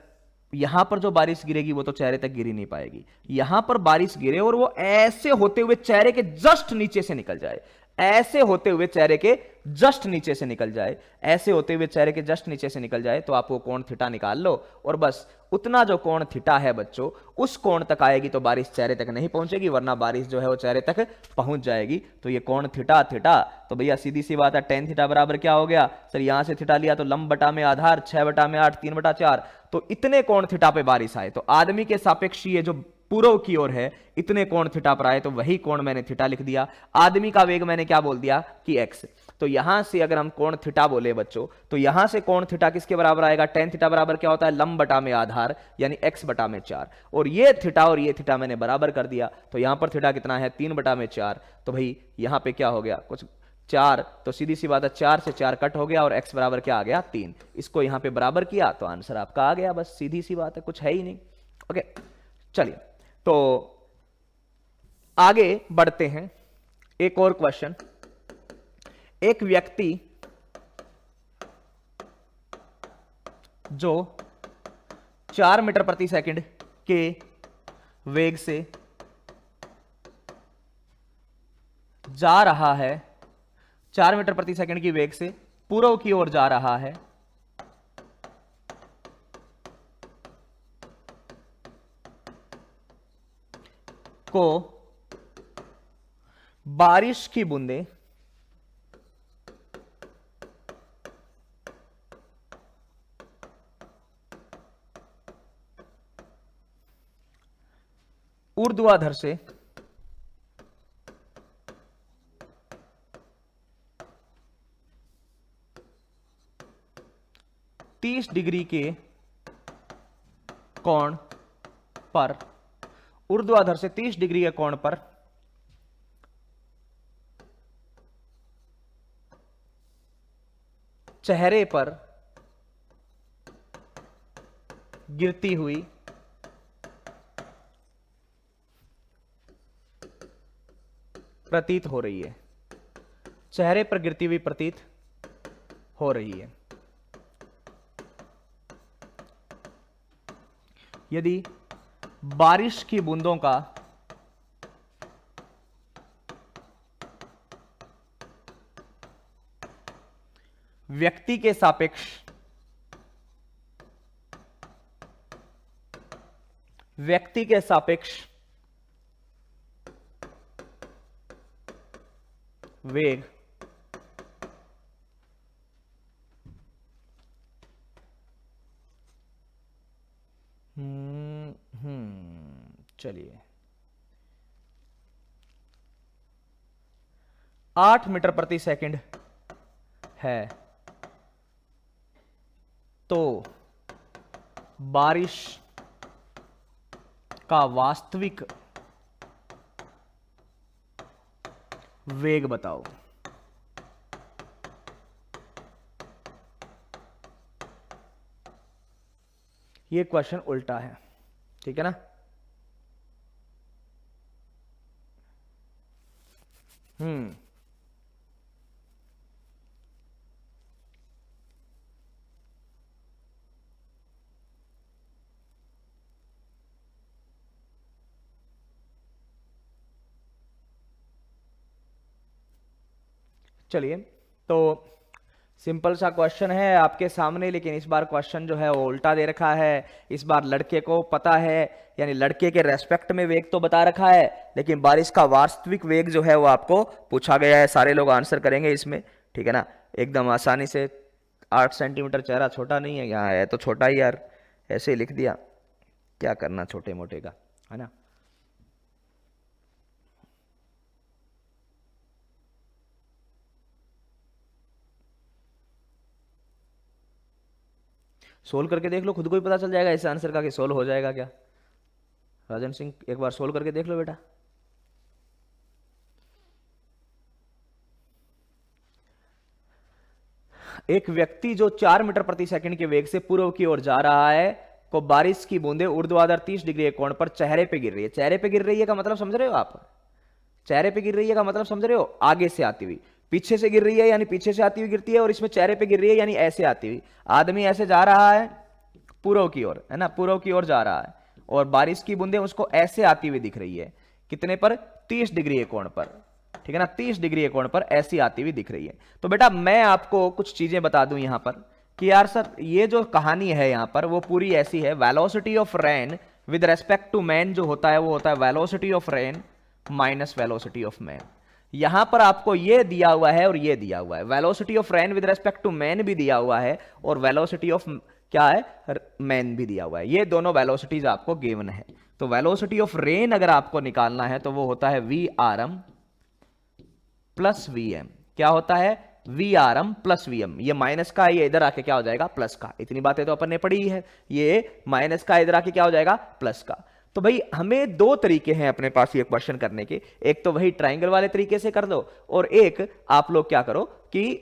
[SPEAKER 1] यहां पर जो बारिश गिरेगी वो तो चेहरे तक गिर ही नहीं पाएगी, यहां पर बारिश गिरे और वो ऐसे होते हुए चेहरे के जस्ट नीचे से निकल जाए, ऐसे होते हुए चेहरे के जस्ट नीचे से निकल जाए, ऐसे होते हुए चेहरे के जस्ट नीचे से निकल जाए, तो आप वो कोण थीटा निकाल लो, और बस उतना जो कोण थीटा है बच्चों, उस कोण तक आएगी तो बारिश चेहरे तक नहीं पहुंचेगी, वरना बारिश जो है वो चेहरे तक पहुंच जाएगी। तो ये कोण थीटा थीटा, तो भैया सीधी सी बात है, टेन थीटा बराबर क्या हो गया सर? यहां से थीटा लिया तो लंब बटा में आधार, 6 बटा में 8, 3/4, तो इतने कोण थीटा पे बारिश आए, तो आदमी के सापेक्ष ये जो पूर्व की ओर है, इतने कोण थीटा पर आए, तो वही कोण मैंने थीटा लिख दिया। आदमी का वेग मैंने क्या बोल दिया कि x, तो यहां से अगर हम कोण थीटा बोले बच्चों, तो यहां से कोण थीटा किसके बराबर आएगा? टेन थीटा बराबर क्या होता है? लंब बटा में आधार, यानी x बटा में 4, और ये थीटा मैंने बराबर कर दिया, तो यहां पर थीटा कितना है? 3 बटा में 4, तो भाई यहां पे क्या हो गया? कुछ 4, तो सीधी सी बात है 4 से 4 कट हो गया, और x बराबर क्या आ गया? 3। इसको यहां पे बराबर किया तो आंसर आपका आ गया, बस सीधी सी बात है, कुछ है ही नहीं। ओके, चलिए तो आगे बढ़ते हैं। एक और क्वेश्चन, एक व्यक्ति जो 4 मीटर प्रति सेकंड के वेग से जा रहा है, 4 मीटर प्रति सेकंड की वेग से पूर्व की ओर जा रहा है, को बारिश की बूंदें ऊर्ध्वाधर से 30 डिग्री के कोण पर, ऊर्ध्वाधर से 30 डिग्री के कोण पर चेहरे पर गिरती हुई प्रतीत हो रही है, चेहरे पर गिरती हुई प्रतीत हो रही है। यदि बारिश की बूंदों का व्यक्ति के सापेक्ष वेग चलिए 8 मीटर प्रति सेकंड है, तो बारिश का वास्तविक वेग बताओ। ये क्वेश्चन उल्टा है, ठीक है ना। चलिए, तो सिंपल सा क्वेश्चन है आपके सामने, लेकिन इस बार क्वेश्चन जो है वो उल्टा दे रखा है। इस बार लड़के को पता है, यानी लड़के के रेस्पेक्ट में वेग तो बता रखा है, लेकिन बारिश का वास्तविक वेग जो है वो आपको पूछा गया है। सारे लोग आंसर करेंगे इसमें, ठीक है ना, एकदम आसानी से। 8 सेंटीमीटर चेहरा छोटा नहीं है, यहाँ है तो छोटा ही यार, ऐसे ही लिख दिया, क्या करना छोटे मोटे का, है ना। सोल्व करके देख लो, खुद को ही पता चल जाएगा इस आंसर का कि सोल्व हो जाएगा क्या। राजन सिंह एक बार सोल्व करके देख लो बेटा। एक व्यक्ति जो 4 मीटर प्रति सेकंड के वेग से पूर्व की ओर जा रहा है, को बारिश की बूंदें ऊर्ध्वाधर 30 डिग्री के कोण पर चेहरे पे गिर रही है। चेहरे पे गिर रही है का मतलब समझ रहे हो आप? चेहरे पे गिर रही है का मतलब समझ रहे हो? आगे से आती हुई, पीछे से गिर रही है यानी पीछे से आती हुई गिरती है, और इसमें चेहरे पे गिर रही है यानी ऐसे आती हुई। आदमी ऐसे जा रहा है पूर्व की ओर, है ना, पूर्व की ओर जा रहा है, और बारिश की बूंदें उसको ऐसे आती हुई दिख रही है। कितने पर? 30 डिग्री के कोण पर, ठीक है ना, 30 डिग्री के कोण पर ऐसी आती हुई दिख रही है। तो बेटा मैं आपको कुछ चीजें बता दूं यहां पर कि यार सर ये जो कहानी है यहां पर वो पूरी ऐसी है। Velocity of rain with respect to man जो होता है वो होता है velocity of rain minus velocity of man. यहां पर आपको ये दिया हुआ है और ये दिया हुआ है। Velocity of rain with respect to man भी दिया हुआ है और वेलोसिटी ऑफ क्या है मैन भी दिया हुआ है। ये दोनों वेलोसिटीज आपको गिवन है। तो वेलोसिटी ऑफ रेन अगर आपको निकालना है तो वो होता है V R M plus V M. क्या होता है? V R M plus V M. ये माइनस का, ये इधर आके क्या हो जाएगा? प्लस का। इतनी बातें तो अपन ने पढ़ी है। ये माइनस का इधर आके क्या हो जाएगा? प्लस का। तो भाई हमें दो तरीके हैं अपने पास ये क्वेश्चन करने के। एक तो वही ट्राइंगल वाले तरीके से कर दो, और एक आप लोग क्या करो कि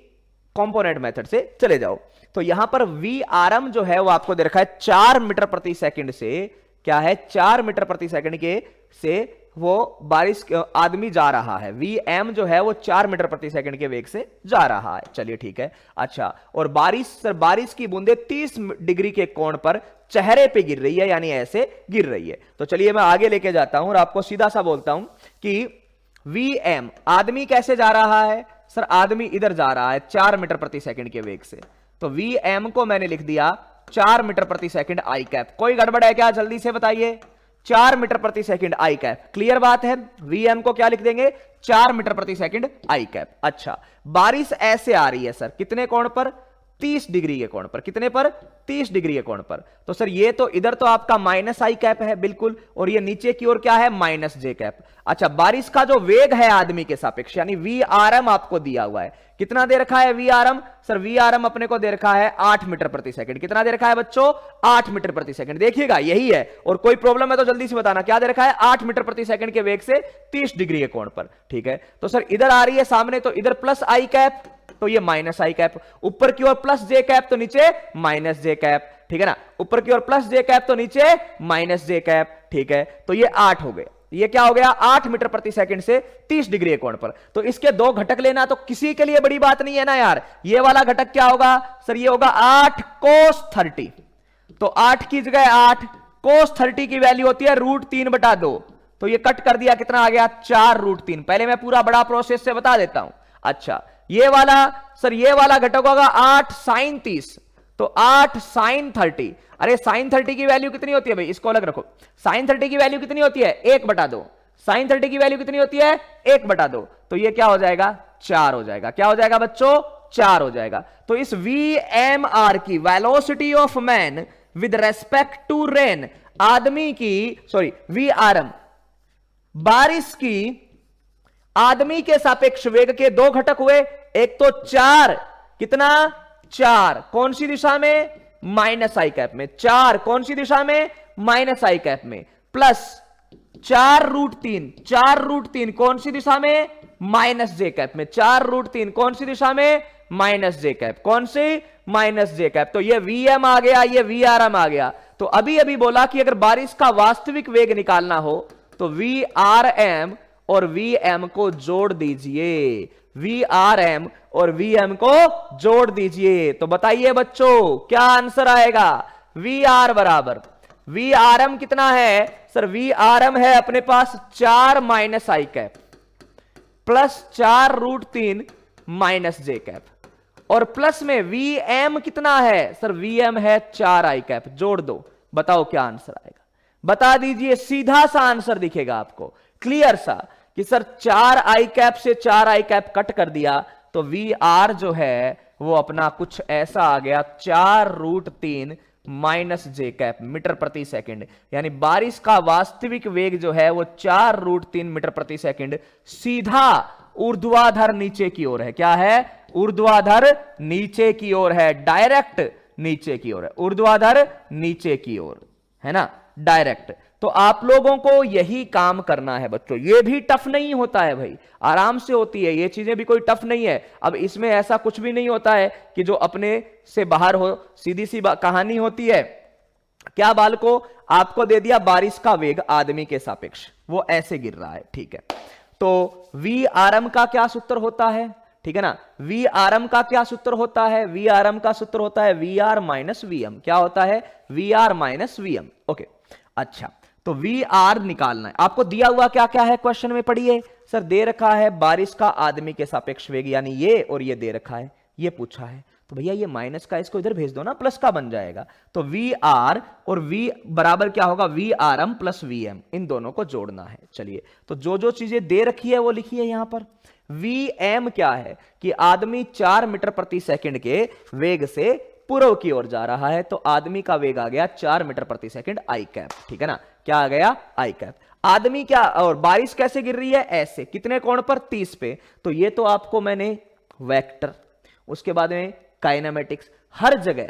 [SPEAKER 1] कंपोनेंट मेथड से चले जाओ। तो यहां पर वी आर एम जो है वो आपको दे रखा है 4 मीटर प्रति सेकंड से, क्या है? 4 मीटर प्रति सेकंड के से वो बारिश आदमी जा रहा है, Vm जो है वो 4 मीटर प्रति सेकंड के वेग से जा रहा है। चलिए ठीक है। अच्छा, और बारिश की बूंदें 30 डिग्री के कोण पर चेहरे पे गिर रही है, यानी ऐसे गिर रही है। तो चलिए मैं आगे लेके जाता हूं और आपको सीधा सा बोलता हूं कि Vm, आदमी कैसे जा रहा है सर? आदमी इधर जा रहा है 4 मीटर प्रति सेकंड के वेग से, तो Vm को मैंने लिख दिया 4 मीटर प्रति सेकंड आई कैप। कोई गड़बड़ है क्या? जल्दी से बताइए। 4 मीटर प्रति सेकंड आई कैप, क्लियर बात है। Vm को क्या लिख देंगे? 4 मीटर प्रति सेकंड आई कैप। अच्छा, बारिश ऐसे आ रही है सर, कितने कोण पर? 30 डिग्री के कोण पर। कितने पर? 30 डिग्री के कोण पर। तो सर ये तो इधर तो आपका माइनस आई कैप है बिल्कुल, और ये नीचे की ओर क्या है? Minus J cap. अच्छा, बारिश का जो वेग है आदमी के सापेक्ष, यानी Vrm आपको दिया हुआ है। कितना दे रखा है Vrm? सर Vrm अपने को दे रखा है 8 मीटर प्रति सेकंड। कितना दे रखा है बच्चों? 8 मीटर प्रति सेकंड। देखिएगा यही है, और कोई प्रॉब्लम है तो जल्दी से बताना। क्या दे रखा है? 8 मीटर प्रति सेकंड के वेग से 30 डिग्री के कोण पर। ठीक है, तो सर इधर आ रही है सामने, तो इधर प्लस आई कैप, तो ये माइनस आई कैप। ऊपर की ओर प्लस जे कैप, तो नीचे माइनस जे कैप। ठीक है ना, ऊपर की ओर प्लस जे कैप तो नीचे माइनस जे कैप। ठीक है, तो ये 8 हो गए। ये क्या हो गया? 8 मीटर प्रति सेकंड से 30 डिग्री के कोण पर। तो इसके दो घटक लेना तो किसी के लिए बड़ी बात नहीं है ना यार। ये वाला घटक क्या होगा सर? ये होगा 8 cos 30। तो 8 की जगह 8 cos 30 की वैल्यू होती है √3/2। तो ये कट कर दिया, कितना आ गया? 4√3। पहले मैं पूरा बड़ा प्रोसेस से बता देता हूं। अच्छा, ये वाला सर, ये वाला घटक होगा 8 sin 30। तो 8 sin 30। अरे sin 30 की वैल्यू कितनी होती है भाई? इसको अलग रखो। sin 30 की वैल्यू कितनी होती है? 1/2। sin 30 की वैल्यू कितनी होती है? 1/2। तो ये क्या हो जाएगा? 4 हो जाएगा। क्या हो जाएगा बच्चों? 4 हो जाएगा। तो इस VMR की, velocity of man with respect to rain, आदमी की, सॉरी Vrm, बारिश की आदमी के सापेक्ष वेग के दो घटक हुए। एक तो 4, कितना? 4 कौन सी दिशा में? माइनस आई कैप में। 4 कौन सी दिशा में? माइनस आई कैप में। प्लस 4√3, 4√3 कौन सी दिशा में? माइनस जे कैप में। 4√3 कौन सी दिशा में? Minus J cap. कौन सी? Minus J cap. तो ये Vm आ गया, ये Vrm आ गया। तो अभी अभी बोला कि अगर बारिश का वास्तविक वेग निकालना हो तो Vrm और Vm को जोड़ दीजिए। Vrm और Vm को जोड़ दीजिए। तो बताइए बच्चों क्या आंसर आएगा? Vr बराबर, Vrm कितना है सर? Vrm है अपने पास 4 minus I cap plus 4√3 minus J cap, और प्लस में Vm कितना है सर? Vm है 4 आई कैप। जोड़ दो, बताओ क्या आंसर आएगा? बता दीजिए, सीधा सा आंसर दिखेगा आपको, क्लियर सा, कि सर 4 आई कैप से 4 आई कैप कट कर दिया तो Vr जो है वो अपना कुछ ऐसा आ गया 4√3 माइनस जे कैप मीटर प्रति सेकंड। यानी बारिश का वास्तविक वेग जो है वो 4√3 मीटर प्रति सेकंड सीधा ऊर्ध्वाधर नीचे की ओर है। क्या है? ऊर्ध्वाधर नीचे की ओर है, डायरेक्ट नीचे की ओर है, ऊर्ध्वाधर नीचे की ओर है ना, डायरेक्ट। तो आप लोगों को यही काम करना है बच्चों। ये भी टफ नहीं होता है भाई, आराम से होती है ये चीजें भी, कोई टफ नहीं है। अब इसमें ऐसा कुछ भी नहीं होता है कि जो अपने से बाहर हो, सीधी सी कहानी होती है। क्या बालको, आपको दे दिया बारिश का वेग आदमी के सापेक्ष, वो ऐसे गिर रहा है, ठीक है। तो Vrm का क्या सूत्र होता है? ठीक है ना, Vrm का क्या सूत्र होता है? Vrm का सूत्र होता है Vr माइनस Vm। क्या होता है? Vr minus Vm। ओके, अच्छा, तो Vr निकालना है आपको। दिया हुआ क्या क्या है क्वेश्चन में, पढ़िए सर। दे रखा है बारिश का आदमी के सापेक्ष वेग, यानी ये, और ये दे रखा है, ये पूछा है। तो भैया ये माइनस का इसको इधर भेज दो ना, प्लस का बन जाएगा। तो Vr और V बराबर क्या होगा? Vrm प्लस Vm, इन दोनों को जोड़ना है। चलिए, तो जो जो चीजें दे रखी है वो लिखिए यहां पर। Vm क्या है कि आदमी 4 मीटर प्रति सेकंड के वेग से पूर्व की ओर जा रहा है, तो आदमी का वेग आ गया 4 मीटर प्रति सेकंड आई कैप। ठीक है ना, क्या आ गया? आई कैप। आदमी क्या, और बारिश कैसे गिर रही है? ऐसे। कितने कोण पर? 30 पे। तो ये तो आपको मैंने वेक्टर, उसके बाद में काइनेमेटिक्स, हर जगह,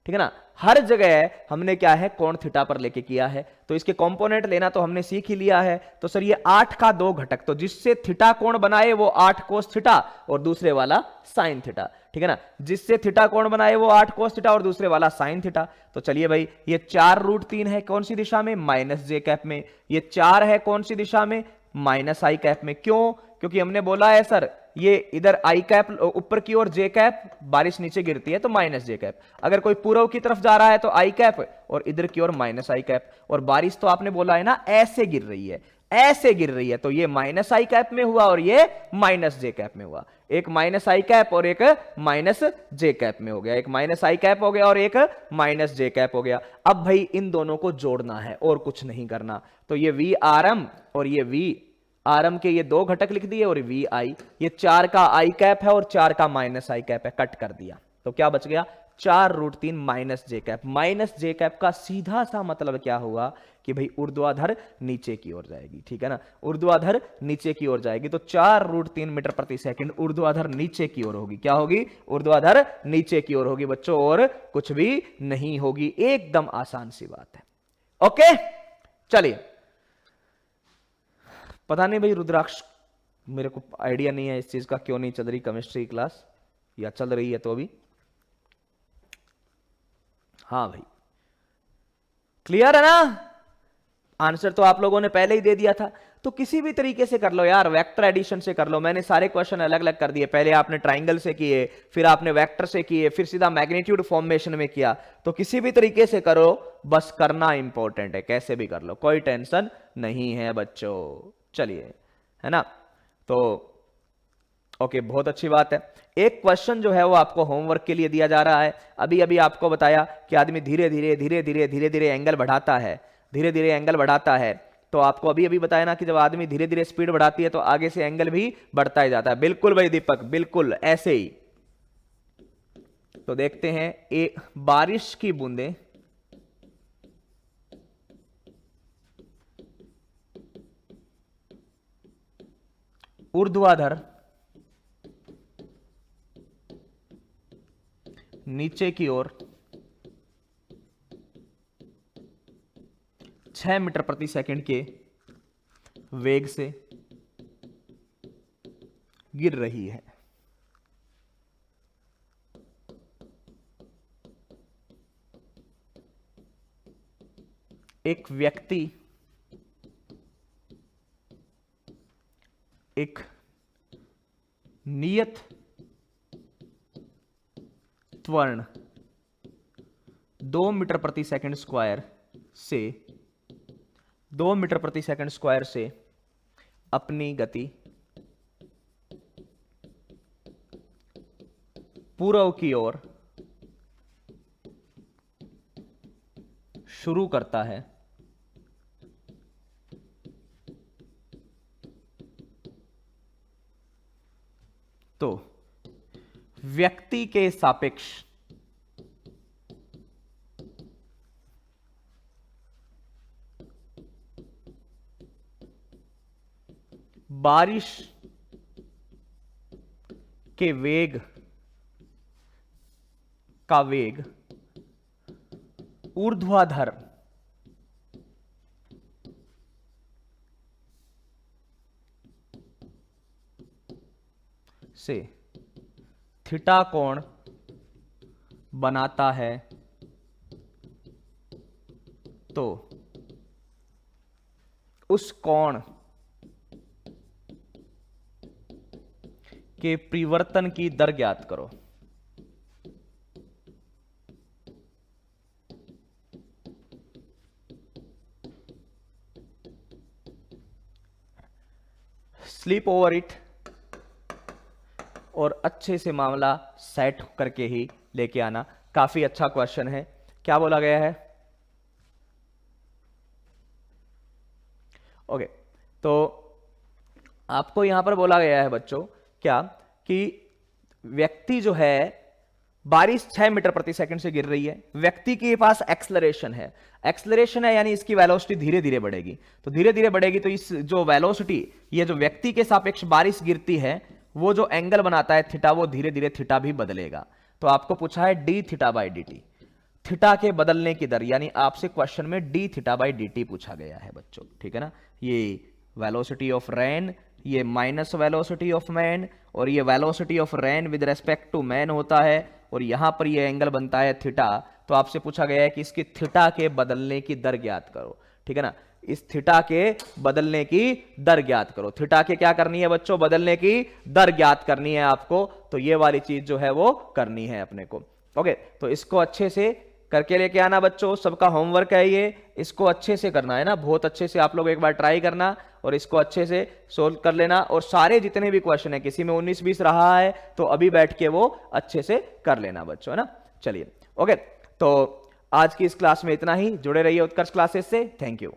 [SPEAKER 1] ठीक है ना, हर जगह हमने क्या है कोण थीटा पर लेके किया है। तो इसके कंपोनेंट लेना तो हमने सीख ही लिया है। तो सर ये 8 का 2 घटक, तो जिससे थीटा कोण बनाए वो 8 कोस थीटा और दूसरे वाला साइन थीटा, ठीक है ना। जिससे थीटा कोण बनाए वो 8 कोस थीटा और दूसरे वाला साइन थीटा। तो चलिए भाई ये 4√3 है कौन सी दिशा में, माइनस जे कैप में। ये 4 है कौन सी दिशा में, माइनस आई कैप में। क्यों, क्योंकि हमने बोला है सर ये इधर आई कैप ऊपर की ओर जे कैप, बारिश नीचे गिरती है तो माइनस जे कैप। अगर कोई पूर्व की तरफ जा रहा है तो आई कैप और इधर की ओर माइनस आई कैप। और बारिश तो आपने बोला है ना ऐसे गिर रही है, ऐसे गिर रही है, तो ये माइनस आई कैप में हुआ और ये माइनस जे कैप में हुआ। एक माइनस आई कैप और एक माइनस जे कैप में हो गया, एक माइनस आई कैप हो गया और एक माइनस जे कैप हो गया। अब भाई इन दोनों को जोड़ना है और कुछ नहीं करना। तो ये वी आर एम और ये वी आर एम के ये 2 घटक लिख दिए और वी आई, ये 4 का आई कैप है और 4 का माइनस आई कैप है, कट कर दिया। तो क्या बच गया 4√3 minus J cap. Minus J cap का सीधा सा मतलब क्या हुआ कि भाई ऊर्ध्वाधर नीचे की ओर जाएगी, ठीक है ना, ऊर्ध्वाधर नीचे की ओर जाएगी। तो 4√3 मीटर प्रति सेकंड ऊर्ध्वाधर नीचे की ओर होगी। क्या होगी, ऊर्ध्वाधर नीचे की ओर होगी बच्चों, और कुछ भी नहीं होगी। एकदम आसान सी बात है। ओके चलिए, पता नहीं भाई रुद्राक्ष, मेरे को आइडिया नहीं है इस चीज का क्यों नहीं चल रही केमिस्ट्री क्लास, या चल रही है तो अभी। हाँ भाई क्लियर है ना, आंसर तो आप लोगों ने पहले ही दे दिया था। तो किसी भी तरीके से कर लो यार, वेक्टर एडिशन से कर लो। मैंने सारे क्वेश्चन अलग अलग कर दिए, पहले आपने ट्राइंगल से किए, फिर आपने वेक्टर से किए, फिर सीधा मैग्नीट्यूड फॉर्मेशन में किया। तो किसी भी तरीके से करो, बस करना इंपॉर्टेंट है, कैसे भी कर लो, कोई टेंशन नहीं है बच्चों। चलिए, है ना। तो ओके, बहुत अच्छी बात है। एक क्वेश्चन जो है वो आपको होमवर्क के लिए दिया जा रहा है। अभी अभी आपको बताया कि आदमी धीरे धीरे धीरे धीरे धीरे धीरे एंगल बढ़ाता है, धीरे धीरे एंगल बढ़ाता है। तो आपको अभी अभी बताया ना कि जब आदमी धीरे धीरे स्पीड बढ़ाती है तो आगे से एंगल भी बढ़ता ही जाता है। बिल्कुल भाई दीपक, बिल्कुल ऐसे ही। तो देखते हैं, एक बारिश की बूंदें ऊर्ध्वाधर नीचे की ओर 6 मीटर प्रति सेकंड के वेग से गिर रही है। एक व्यक्ति एक नियत त्वरण 2 मीटर प्रति सेकंड स्क्वायर से 2 मीटर प्रति सेकंड स्क्वायर से अपनी गति पूर्व की ओर शुरू करता है। तो व्यक्ति के सापेक्ष बारिश के वेग का वेग ऊर्ध्वाधर से थीटा कोण बनाता है। तो उस कोण के परिवर्तन की दर ज्ञात करो। स्लीप ओवर इट और अच्छे से मामला सेट करके ही लेके आना। काफी अच्छा क्वेश्चन है। क्या बोला गया है? ओके, तो आपको यहां पर बोला गया है बच्चों क्या कि व्यक्ति जो है, बारिश 6 मीटर प्रति सेकंड से गिर रही है, व्यक्ति के पास एक्सलरेशन है। एक्सलरेशन है यानी इसकी वेलोसिटी धीरे धीरे बढ़ेगी। तो धीरे धीरे बढ़ेगी तो इस जो वेलोसिटी, ये जो व्यक्ति के सापेक्ष बारिश गिरती है, वो जो एंगल बनाता है थीटा, वो धीरे धीरे थीटा भी बदलेगा। तो आपको पूछा है D theta by D T. Theta के बदलने की दर, यानी आपसे क्वेश्चन में D theta by D T पूछा गया है बच्चों, ठीक है ना। ये वेलोसिटी ऑफ रेन, ये माइनस वेलोसिटी ऑफ मैन, और ये velocity of rain with respect to man होता है, और यहां पर ये एंगल बनता है थीटा। तो आपसे पूछा गया है कि इसकी थीटा के बदलने की दर ज्ञात करो, ठीक है ना। इस थीटा के बदलने की दर ज्ञात करो। थीटा के क्या करनी है बच्चों, बदलने की दर ज्ञात करनी है आपको, तो ये वाली चीज जो है वो करनी है अपने को। ओके, तो इसको अच्छे से करके लेके आना बच्चों, सबका होमवर्क है ये, इसको अच्छे से करना है ना, बहुत अच्छे से आप लोग एक बार ट्राई करना और इसको अच्छे से सोल्व कर लेना। और सारे जितने भी क्वेश्चन है, किसी में 19-20 रहा है तो अभी बैठ के वो अच्छे से कर लेना बच्चों, है ना। चलिए ओके, तो आज की इस क्लास में इतना ही। जुड़े रहिए उत्कर्ष क्लासेस से। Thank you.